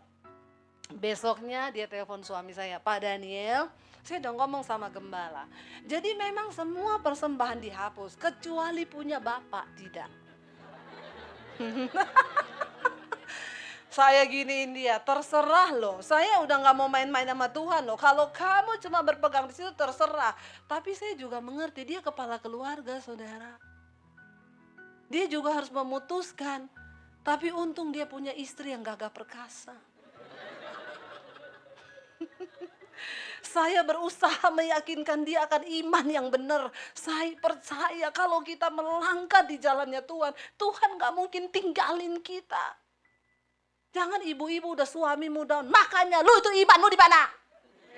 Besoknya dia telepon suami saya, Pak Daniel, saya udah ngomong sama gembala. Jadi memang semua persembahan dihapus, kecuali punya Bapak tidak. Saya giniin dia, terserah loh. Saya udah gak mau main-main sama Tuhan loh. Kalau kamu cuma berpegang di situ terserah. Tapi saya juga mengerti dia kepala keluarga, saudara. Dia juga harus memutuskan. Tapi untung dia punya istri yang gagah perkasa. Saya berusaha meyakinkan dia akan iman yang benar. Saya percaya kalau kita melangkah di jalannya Tuhan, Tuhan gak mungkin tinggalin kita. Jangan ibu-ibu udah suamimu down, makanya lu itu imanmu di mana?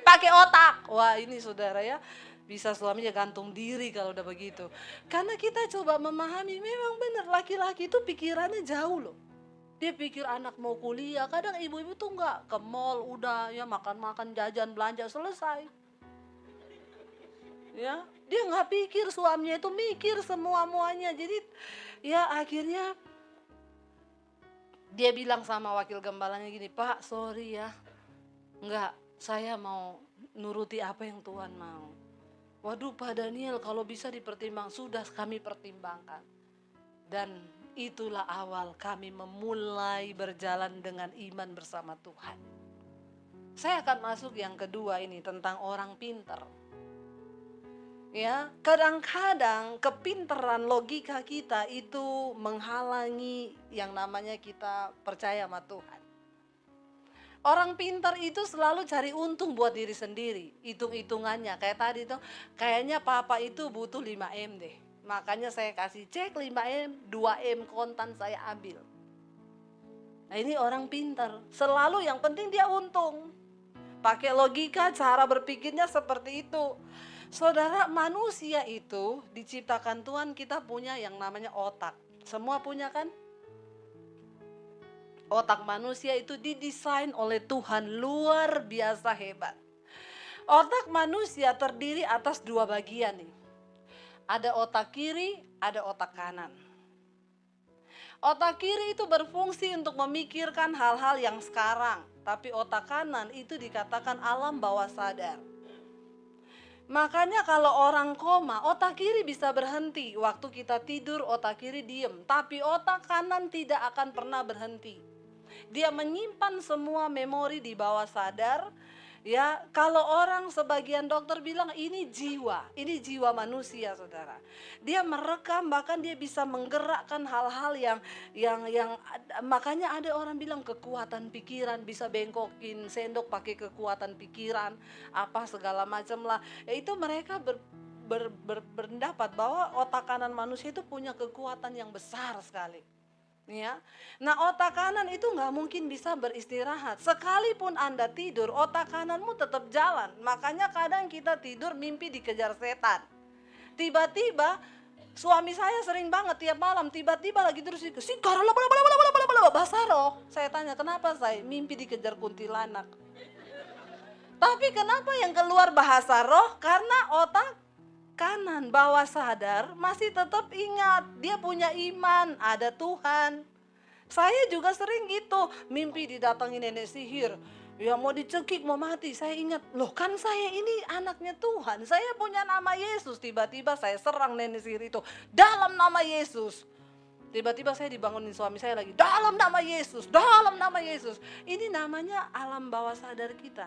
Pakai otak. Wah ini saudara ya, bisa suaminya gantung diri kalau udah begitu. Karena kita coba memahami, memang benar laki-laki itu pikirannya jauh loh. Dia pikir anak mau kuliah, kadang ibu-ibu tuh enggak, ke mall udah ya makan-makan, jajan, belanja, selesai. Ya, dia nggak pikir suaminya itu mikir semua-muanya. Jadi ya akhirnya dia bilang sama wakil gembalanya gini, Pak sorry ya, enggak, saya mau nuruti apa yang Tuhan mau. Waduh Pak Daniel, kalau bisa dipertimbang, sudah kami pertimbangkan. Dan itulah awal kami memulai berjalan dengan iman bersama Tuhan. Saya akan masuk yang kedua ini, tentang orang pintar. Ya, kadang-kadang kepintaran logika kita itu menghalangi yang namanya kita percaya sama Tuhan. Orang pintar itu selalu cari untung buat diri sendiri, hitung-hitungannya. Kayak tadi tuh, kayaknya papa itu butuh 5M deh. Makanya saya kasih cek 5M, 2M kontan saya ambil. Nah ini orang pintar, selalu yang penting dia untung. Pakai logika, cara berpikirnya seperti itu. Saudara, manusia itu diciptakan Tuhan, kita punya yang namanya otak. Semua punya kan? Otak manusia itu didesain oleh Tuhan, luar biasa hebat. Otak manusia terdiri atas 2 bagian nih. Ada otak kiri, ada otak kanan. Otak kiri itu berfungsi untuk memikirkan hal-hal yang sekarang, tapi otak kanan itu dikatakan alam bawah sadar. Makanya kalau orang koma, otak kiri bisa berhenti. Waktu kita tidur, otak kiri diem. Tapi otak kanan tidak akan pernah berhenti. Dia menyimpan semua memori di bawah sadar. Ya, kalau orang sebagian dokter bilang ini jiwa manusia, saudara. Dia merekam, bahkan dia bisa menggerakkan hal-hal yang makanya ada orang bilang kekuatan pikiran, bisa bengkokin sendok pakai kekuatan pikiran, apa segala macam lah. Ya, itu mereka berpendapat bahwa otak kanan manusia itu punya kekuatan yang besar sekali. Ya, nah otak kanan itu nggak mungkin bisa beristirahat. Sekalipun Anda tidur, otak kananmu tetap jalan. Makanya kadang kita tidur mimpi dikejar setan. Tiba-tiba suami saya sering banget tiap malam tiba-tiba lagi terus bahasa roh. Saya tanya kenapa saya mimpi dikejar kuntilanak. Tapi kenapa yang keluar bahasa roh? Karena otak kanan bawah sadar masih tetap ingat, dia punya iman, ada Tuhan. Saya juga sering gitu, mimpi didatangi nenek sihir, ya mau dicekik mau mati. Saya ingat, loh kan saya ini anaknya Tuhan, saya punya nama Yesus. Tiba-tiba saya serang nenek sihir itu dalam nama Yesus. Tiba-tiba saya dibangunin suami saya lagi, dalam nama Yesus, dalam nama Yesus. Ini namanya alam bawah sadar kita.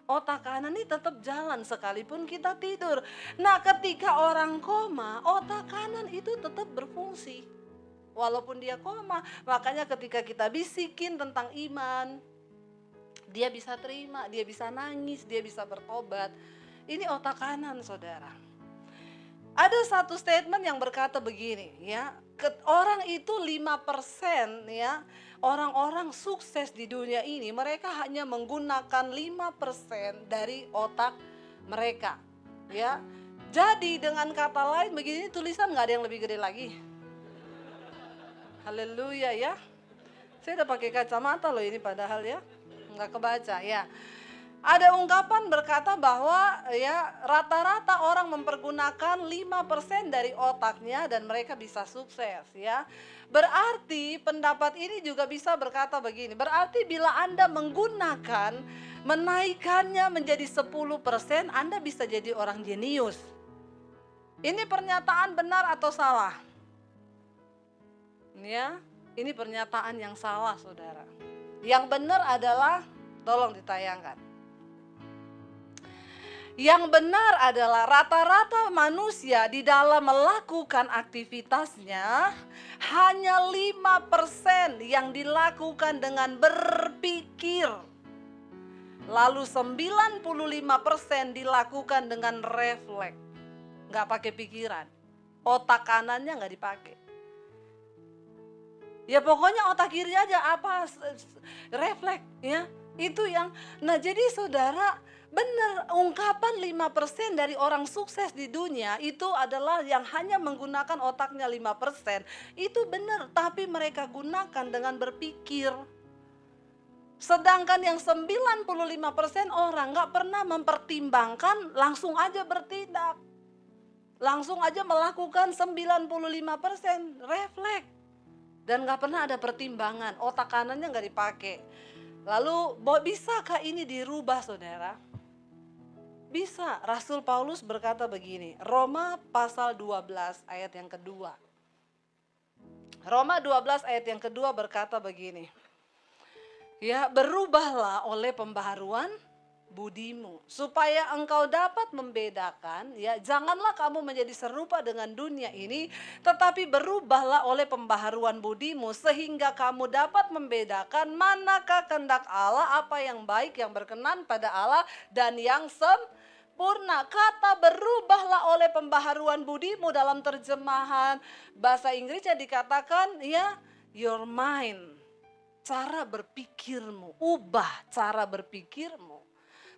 Otak kanan ini tetap jalan sekalipun kita tidur. Nah ketika orang koma, otak kanan itu tetap berfungsi. Walaupun dia koma, makanya ketika kita bisikin tentang iman, dia bisa terima, dia bisa nangis, dia bisa bertobat. Ini otak kanan, saudara. Ada satu statement yang berkata begini, ya, orang itu 5%, ya, orang-orang sukses di dunia ini mereka hanya menggunakan 5% dari otak mereka, ya. Jadi dengan kata lain begini, tulisan nggak ada yang lebih gede lagi. Haleluya ya. Saya udah pakai kacamata loh ini padahal ya, nggak kebaca ya. Ada ungkapan berkata bahwa ya rata-rata orang mempergunakan 5% dari otaknya dan mereka bisa sukses ya. Berarti pendapat ini juga bisa berkata begini, berarti bila Anda menggunakan, menaikkannya menjadi 10%, Anda bisa jadi orang jenius. Ini pernyataan benar atau salah? Ya, ini pernyataan yang salah, saudara. Yang benar adalah, tolong ditayangkan. Yang benar adalah rata-rata manusia di dalam melakukan aktivitasnya hanya 5% yang dilakukan dengan berpikir. Lalu 95% dilakukan dengan refleks. Nggak pakai pikiran. Otak kanannya nggak dipakai. Ya pokoknya otak kiri aja apa refleks ya. Itu yang jadi saudara, benar ungkapan 5% dari orang sukses di dunia itu adalah yang hanya menggunakan otaknya 5%. Itu benar, tapi mereka gunakan dengan berpikir. Sedangkan yang 95% orang nggak pernah mempertimbangkan, langsung aja bertindak. Langsung aja melakukan 95% refleks. Dan gak pernah ada pertimbangan, otak kanannya gak dipakai. Lalu bisakah ini dirubah saudara? Bisa. Rasul Paulus berkata begini, Roma pasal 12 ayat yang kedua. Roma 12 ayat yang kedua berkata begini, ya, berubahlah oleh pembaharuan budimu, supaya engkau dapat membedakan, ya, janganlah kamu menjadi serupa dengan dunia ini, tetapi berubahlah oleh pembaharuan budimu, sehingga kamu dapat membedakan manakah kehendak Allah, apa yang baik, yang berkenan pada Allah, dan yang sempurna. Kata berubahlah oleh pembaharuan budimu dalam terjemahan bahasa Inggrisnya dikatakan, ya, your mind, cara berpikirmu, ubah cara berpikirmu.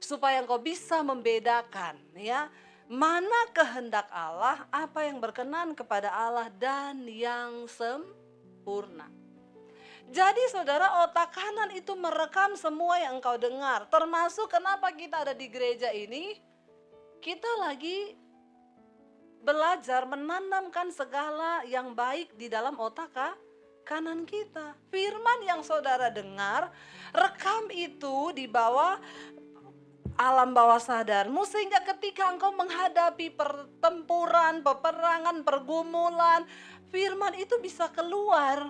Supaya engkau bisa membedakan, ya, mana kehendak Allah, apa yang berkenan kepada Allah, dan yang sempurna. Jadi saudara, otak kanan itu merekam semua yang engkau dengar. Termasuk kenapa kita ada di gereja ini, kita lagi belajar menanamkan segala yang baik di dalam otak kanan kita. Firman yang saudara dengar, rekam itu di bawah alam bawah sadarmu, sehingga ketika engkau menghadapi pertempuran, peperangan, pergumulan, firman itu bisa keluar.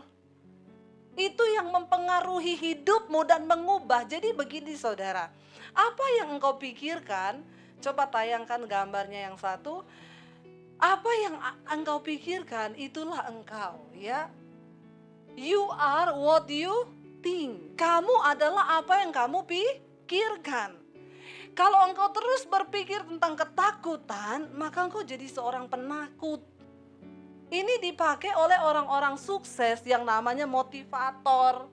Itu yang mempengaruhi hidupmu dan mengubah. Jadi begini saudara, apa yang engkau pikirkan, coba tayangkan gambarnya yang satu. Apa yang engkau pikirkan, itulah engkau, ya. You are what you think. Kamu adalah apa yang kamu pikirkan. Kalau engkau terus berpikir tentang ketakutan, maka engkau jadi seorang penakut. Ini dipakai oleh orang-orang sukses yang namanya motivator.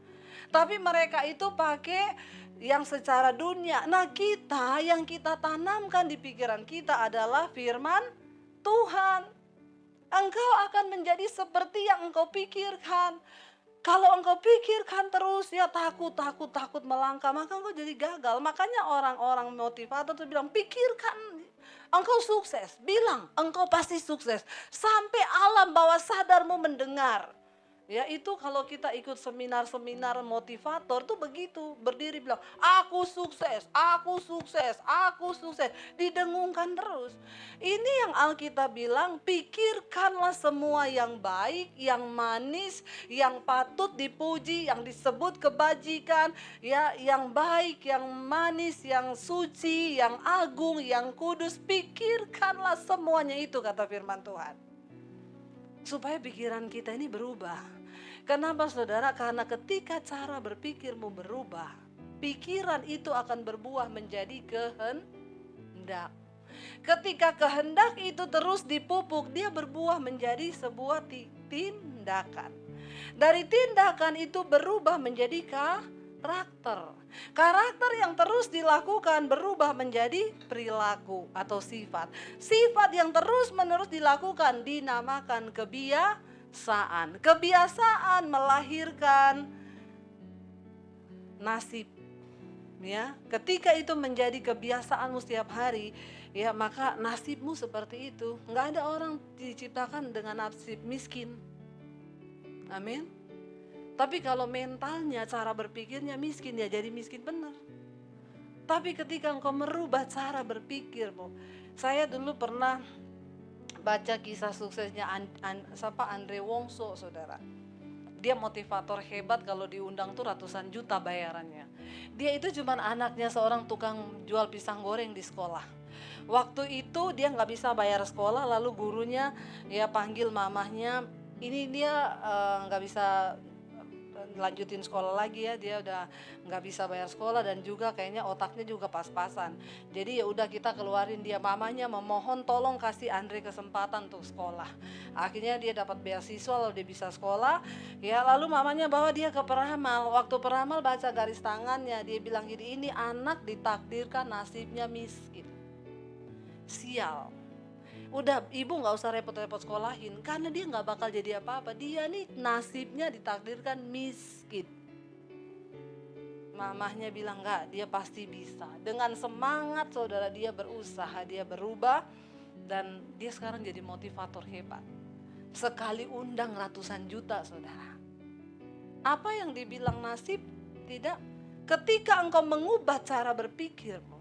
Tapi mereka itu pakai yang secara dunia. Nah, kita yang kita tanamkan di pikiran kita adalah firman Tuhan. Engkau akan menjadi seperti yang engkau pikirkan. Kalau engkau pikirkan terus, ya, takut melangkah, maka engkau jadi gagal. Makanya orang-orang motivator itu bilang, pikirkan engkau sukses, bilang engkau pasti sukses, sampai alam bawah sadarmu mendengar. Ya, itu kalau kita ikut seminar-seminar motivator tuh begitu, berdiri bilang, aku sukses, aku sukses, aku sukses, didengungkan terus. Ini yang Alkitab bilang, pikirkanlah semua yang baik, yang manis, yang patut dipuji, yang disebut kebajikan, ya, yang baik, yang manis, yang suci, yang agung, yang kudus, pikirkanlah semuanya itu, kata firman Tuhan. Supaya pikiran kita ini berubah. Kenapa saudara? Karena ketika cara berpikirmu berubah, pikiran itu akan berbuah menjadi kehendak. Ketika kehendak itu terus dipupuk, dia berbuah menjadi sebuah tindakan. Dari tindakan itu berubah menjadi karakter. Karakter yang terus dilakukan berubah menjadi perilaku atau sifat. Sifat yang terus menerus dilakukan dinamakan kebiasaan. Kebiasaan melahirkan nasib. Ya, ketika itu menjadi kebiasaanmu setiap hari, ya, maka nasibmu seperti itu. Enggak ada orang diciptakan dengan nasib miskin. Amin. Tapi kalau mentalnya, cara berpikirnya miskin, ya jadi miskin benar. Tapi ketika engkau merubah cara berpikirmu, saya dulu pernah baca kisah suksesnya Andre Wongso, saudara. Dia motivator hebat, kalau diundang tuh ratusan juta bayarannya. Dia itu cuman anaknya seorang tukang jual pisang goreng di sekolah. Waktu itu dia nggak bisa bayar sekolah, lalu gurunya ya panggil mamahnya, ini dia nggak bisa lanjutin sekolah lagi ya, dia udah nggak bisa bayar sekolah dan juga kayaknya otaknya juga pas-pasan. Jadi ya udah kita keluarin dia, mamanya memohon tolong kasih Andre kesempatan untuk sekolah. Akhirnya dia dapat beasiswa lalu dia bisa sekolah. Ya lalu mamanya bawa dia ke peramal. Waktu peramal baca garis tangannya, dia bilang gini, ini anak ditakdirkan nasibnya miskin. Sial. Udah ibu gak usah repot-repot sekolahin, karena dia gak bakal jadi apa-apa. Dia nih nasibnya ditakdirkan miskin. Mamahnya bilang enggak, dia pasti bisa. Dengan semangat saudara dia berusaha, dia berubah. Dan dia sekarang jadi motivator hebat. Sekali undang ratusan juta saudara. Apa yang dibilang nasib? Tidak. Ketika engkau mengubah cara berpikirmu.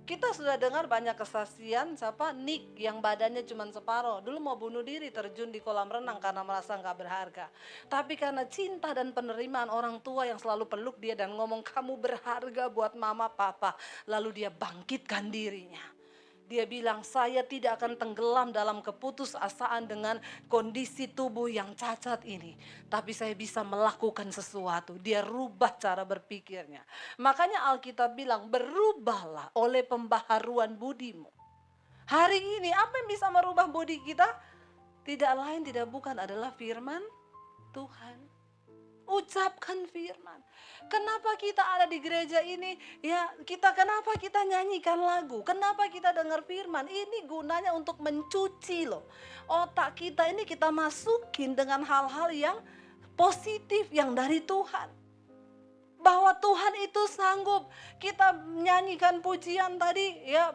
Kita sudah dengar banyak kesaksian, siapa? Nick yang badannya cuma separuh. Dulu mau bunuh diri, terjun di kolam renang karena merasa gak berharga. Tapi karena cinta dan penerimaan orang tua yang selalu peluk dia dan ngomong kamu berharga buat mama papa. Lalu dia bangkitkan dirinya. Dia bilang saya tidak akan tenggelam dalam keputusasaan dengan kondisi tubuh yang cacat ini. Tapi saya bisa melakukan sesuatu. Dia rubah cara berpikirnya. Makanya Alkitab bilang berubahlah oleh pembaharuan budimu. Hari ini apa yang bisa merubah budi kita? Tidak lain tidak bukan adalah firman Tuhan. Ucapkan firman. Kenapa kita ada di gereja ini? Ya, kenapa kita nyanyikan lagu? Kenapa kita dengar firman? Ini gunanya untuk mencuci loh. Otak kita ini kita masukin dengan hal-hal yang positif yang dari Tuhan. Bahwa Tuhan itu sanggup. Kita nyanyikan pujian tadi, ya,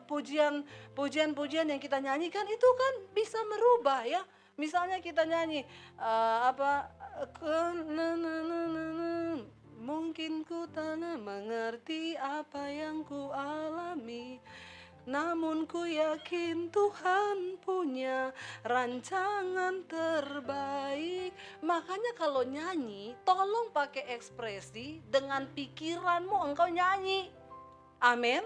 pujian-pujian yang kita nyanyikan itu kan bisa merubah ya. Misalnya kita nyanyi mungkin ku tak mengerti apa yang ku alami, namun ku yakin Tuhan punya rancangan terbaik. Makanya kalau nyanyi, tolong pakai ekspresi, dengan pikiranmu engkau nyanyi. Amin.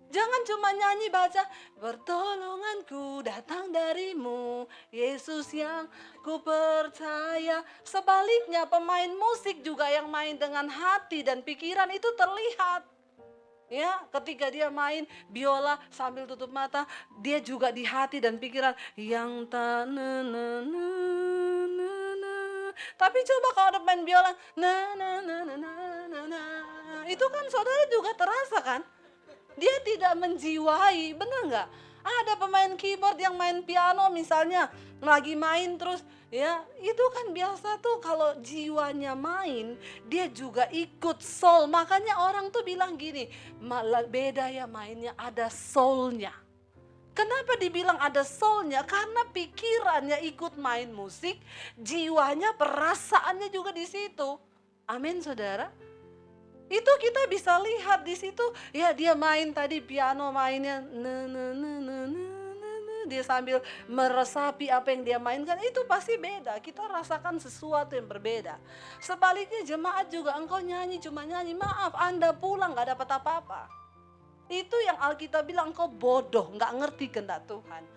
Jangan cuma nyanyi baca, pertolonganku datang darimu, Yesus yang ku percaya. Sebaliknya pemain musik juga yang main dengan hati dan pikiran itu terlihat. Ya, ketika dia main biola sambil tutup mata, dia juga di hati dan pikiran yang tak Tapi coba kalau ada main biola itu kan saudara juga terasa kan? Dia tidak menjiwai, benar nggak? Ada pemain keyboard yang main piano misalnya, lagi main terus, ya itu kan biasa tuh kalau jiwanya main, dia juga ikut soul. Makanya orang tuh bilang gini, malah beda ya mainnya, ada soulnya. Kenapa dibilang ada soulnya? Karena pikirannya ikut main musik, jiwanya, perasaannya juga di situ. Amin saudara. Itu kita bisa lihat di situ, ya dia main tadi piano mainnya, dia sambil meresapi apa yang dia mainkan, itu pasti beda. Kita rasakan sesuatu yang berbeda. Sebaliknya jemaat juga, engkau nyanyi cuma nyanyi, maaf Anda pulang gak dapat apa-apa. Itu yang Alkitab bilang engkau bodoh, gak ngerti kehendak Tuhan.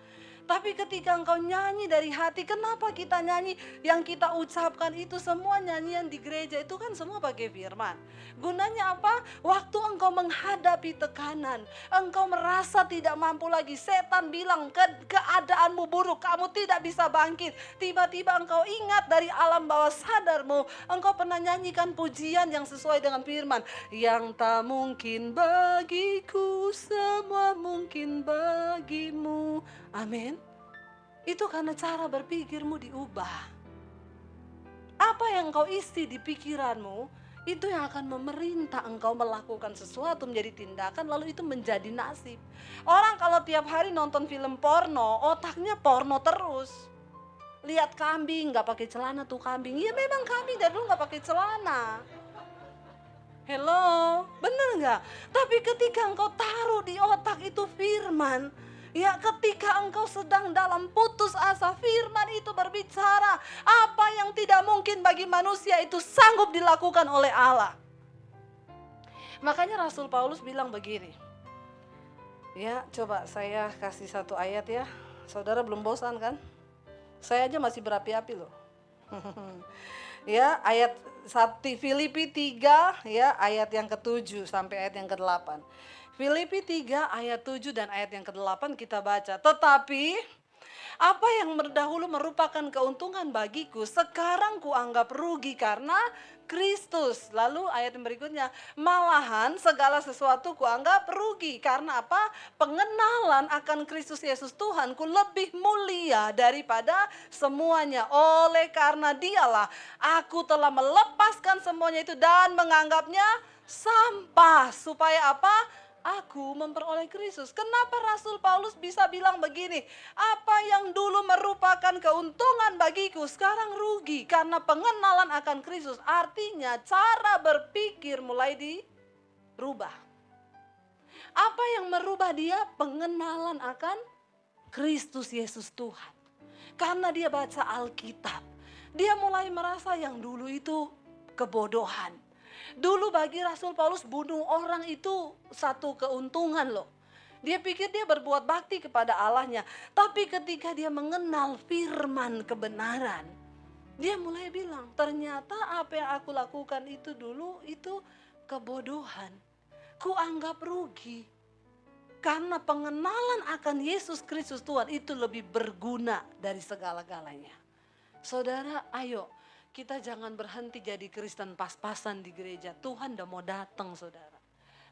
Tapi ketika engkau nyanyi dari hati, kenapa kita nyanyi? Yang kita ucapkan itu semua nyanyian di gereja itu kan semua pakai firman. Gunanya apa? Waktu engkau menghadapi tekanan, engkau merasa tidak mampu lagi, setan bilang keadaanmu buruk, kamu tidak bisa bangkit. Tiba-tiba engkau ingat dari alam bawah sadarmu, engkau pernah nyanyikan pujian yang sesuai dengan firman. Yang tak mungkin bagiku, semua mungkin bagimu. Amin. Itu karena cara berpikirmu diubah. Apa yang kau isi di pikiranmu, itu yang akan memerintah engkau melakukan sesuatu menjadi tindakan, lalu itu menjadi nasib. Orang kalau tiap hari nonton film porno, otaknya porno terus. Lihat kambing, gak pakai celana tuh kambing. Iya memang kambing dari dulu gak pakai celana. Hello, bener gak? Tapi ketika engkau taruh di otak itu firman, ya ketika engkau sedang dalam putus asa, firman itu berbicara. Apa yang tidak mungkin bagi manusia itu sanggup dilakukan oleh Allah. Makanya Rasul Paulus bilang begini. Ya coba saya kasih satu ayat ya. Saudara belum bosan kan? Saya aja masih berapi-api loh. Ya, ayat 1 Filipi 3 ya, ayat yang ke-7 sampai ayat yang ke-8. Filipi 3 ayat 7 dan ayat yang ke-8 kita baca. Tetapi apa yang dahulu merupakan keuntungan bagiku, sekarang kuanggap rugi karena Kristus. Lalu ayat yang berikutnya, malahan segala sesuatu kuanggap rugi. Karena apa? Pengenalan akan Kristus Yesus Tuhanku lebih mulia daripada semuanya. Oleh karena dialah aku telah melepaskan semuanya itu dan menganggapnya sampah. Supaya apa? Aku memperoleh Kristus. Kenapa Rasul Paulus bisa bilang begini? Apa yang dulu merupakan keuntungan bagiku sekarang rugi karena pengenalan akan Kristus. Artinya cara berpikir mulai dirubah. Apa yang merubah dia? Pengenalan akan Kristus Yesus Tuhan. Karena dia baca Alkitab, dia mulai merasa yang dulu itu kebodohan. Dulu bagi Rasul Paulus bunuh orang itu satu keuntungan loh. Dia pikir dia berbuat bakti kepada Allahnya. Tapi ketika dia mengenal firman kebenaran, dia mulai bilang, ternyata apa yang aku lakukan itu dulu itu kebodohan. Ku anggap rugi. Karena pengenalan akan Yesus Kristus Tuhan itu lebih berguna dari segala-galanya. Saudara, ayo kita jangan berhenti jadi Kristen pas-pasan di gereja. Tuhan udah mau datang, saudara.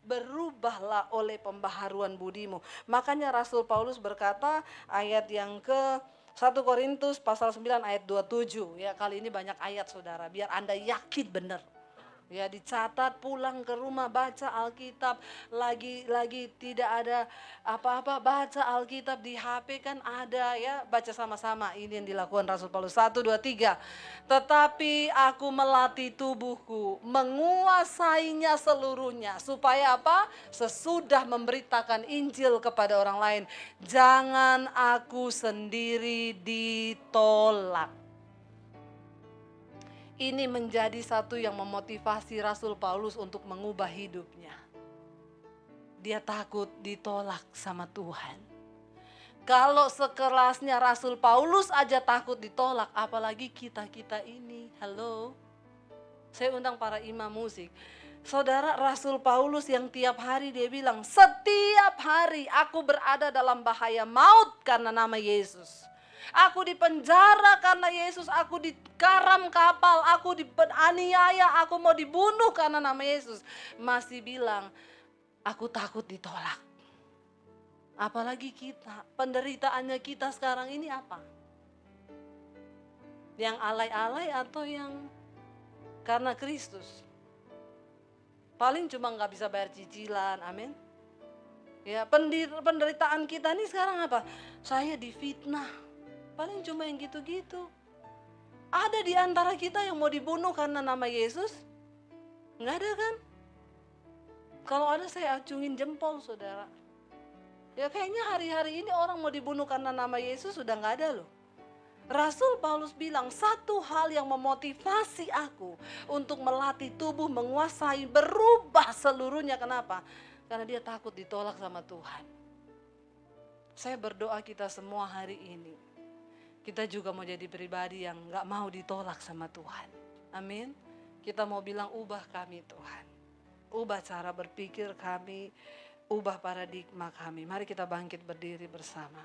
Berubahlah oleh pembaharuan budimu. Makanya Rasul Paulus berkata ayat yang ke 1 Korintus pasal 9 ayat 27. Ya, kali ini banyak ayat, saudara, biar Anda yakin benar. Ya, dicatat, pulang ke rumah baca Alkitab, lagi tidak ada apa-apa, baca Alkitab di HP kan ada ya, baca sama-sama. Ini yang dilakukan Rasul Paulus. 1, 2, 3. Tetapi aku melatih tubuhku, menguasainya seluruhnya. Supaya apa? Sesudah memberitakan Injil kepada orang lain, jangan aku sendiri ditolak. Ini menjadi satu yang memotivasi Rasul Paulus untuk mengubah hidupnya. Dia takut ditolak sama Tuhan. Kalau sekerasnya Rasul Paulus aja takut ditolak, apalagi kita-kita ini. Halo? Saya undang para imam musik. Saudara, Rasul Paulus yang tiap hari dia bilang, setiap hari aku berada dalam bahaya maut karena nama Yesus. Aku dipenjara karena Yesus, aku dikaram kapal, aku dianiaya, aku mau dibunuh karena nama Yesus. Masih bilang, aku takut ditolak. Apalagi kita, penderitaannya kita sekarang ini apa? Yang alay-alay atau yang karena Kristus? Paling cuma gak bisa bayar cicilan, amin. Ya, penderitaan kita ini sekarang apa? Saya difitnah. Paling cuma yang gitu-gitu. Ada di antara kita yang mau dibunuh karena nama Yesus? Nggak ada kan? Kalau ada saya acungin jempol, saudara. Ya kayaknya hari-hari ini orang mau dibunuh karena nama Yesus sudah nggak ada loh. Rasul Paulus bilang satu hal yang memotivasi aku untuk melatih tubuh, menguasai, berubah seluruhnya. Kenapa? Karena dia takut ditolak sama Tuhan. Saya berdoa kita semua hari ini, kita juga mau jadi pribadi yang gak mau ditolak sama Tuhan. Amin. Kita mau bilang, ubah kami Tuhan. Ubah cara berpikir kami, ubah paradigma kami. Mari kita bangkit berdiri bersama.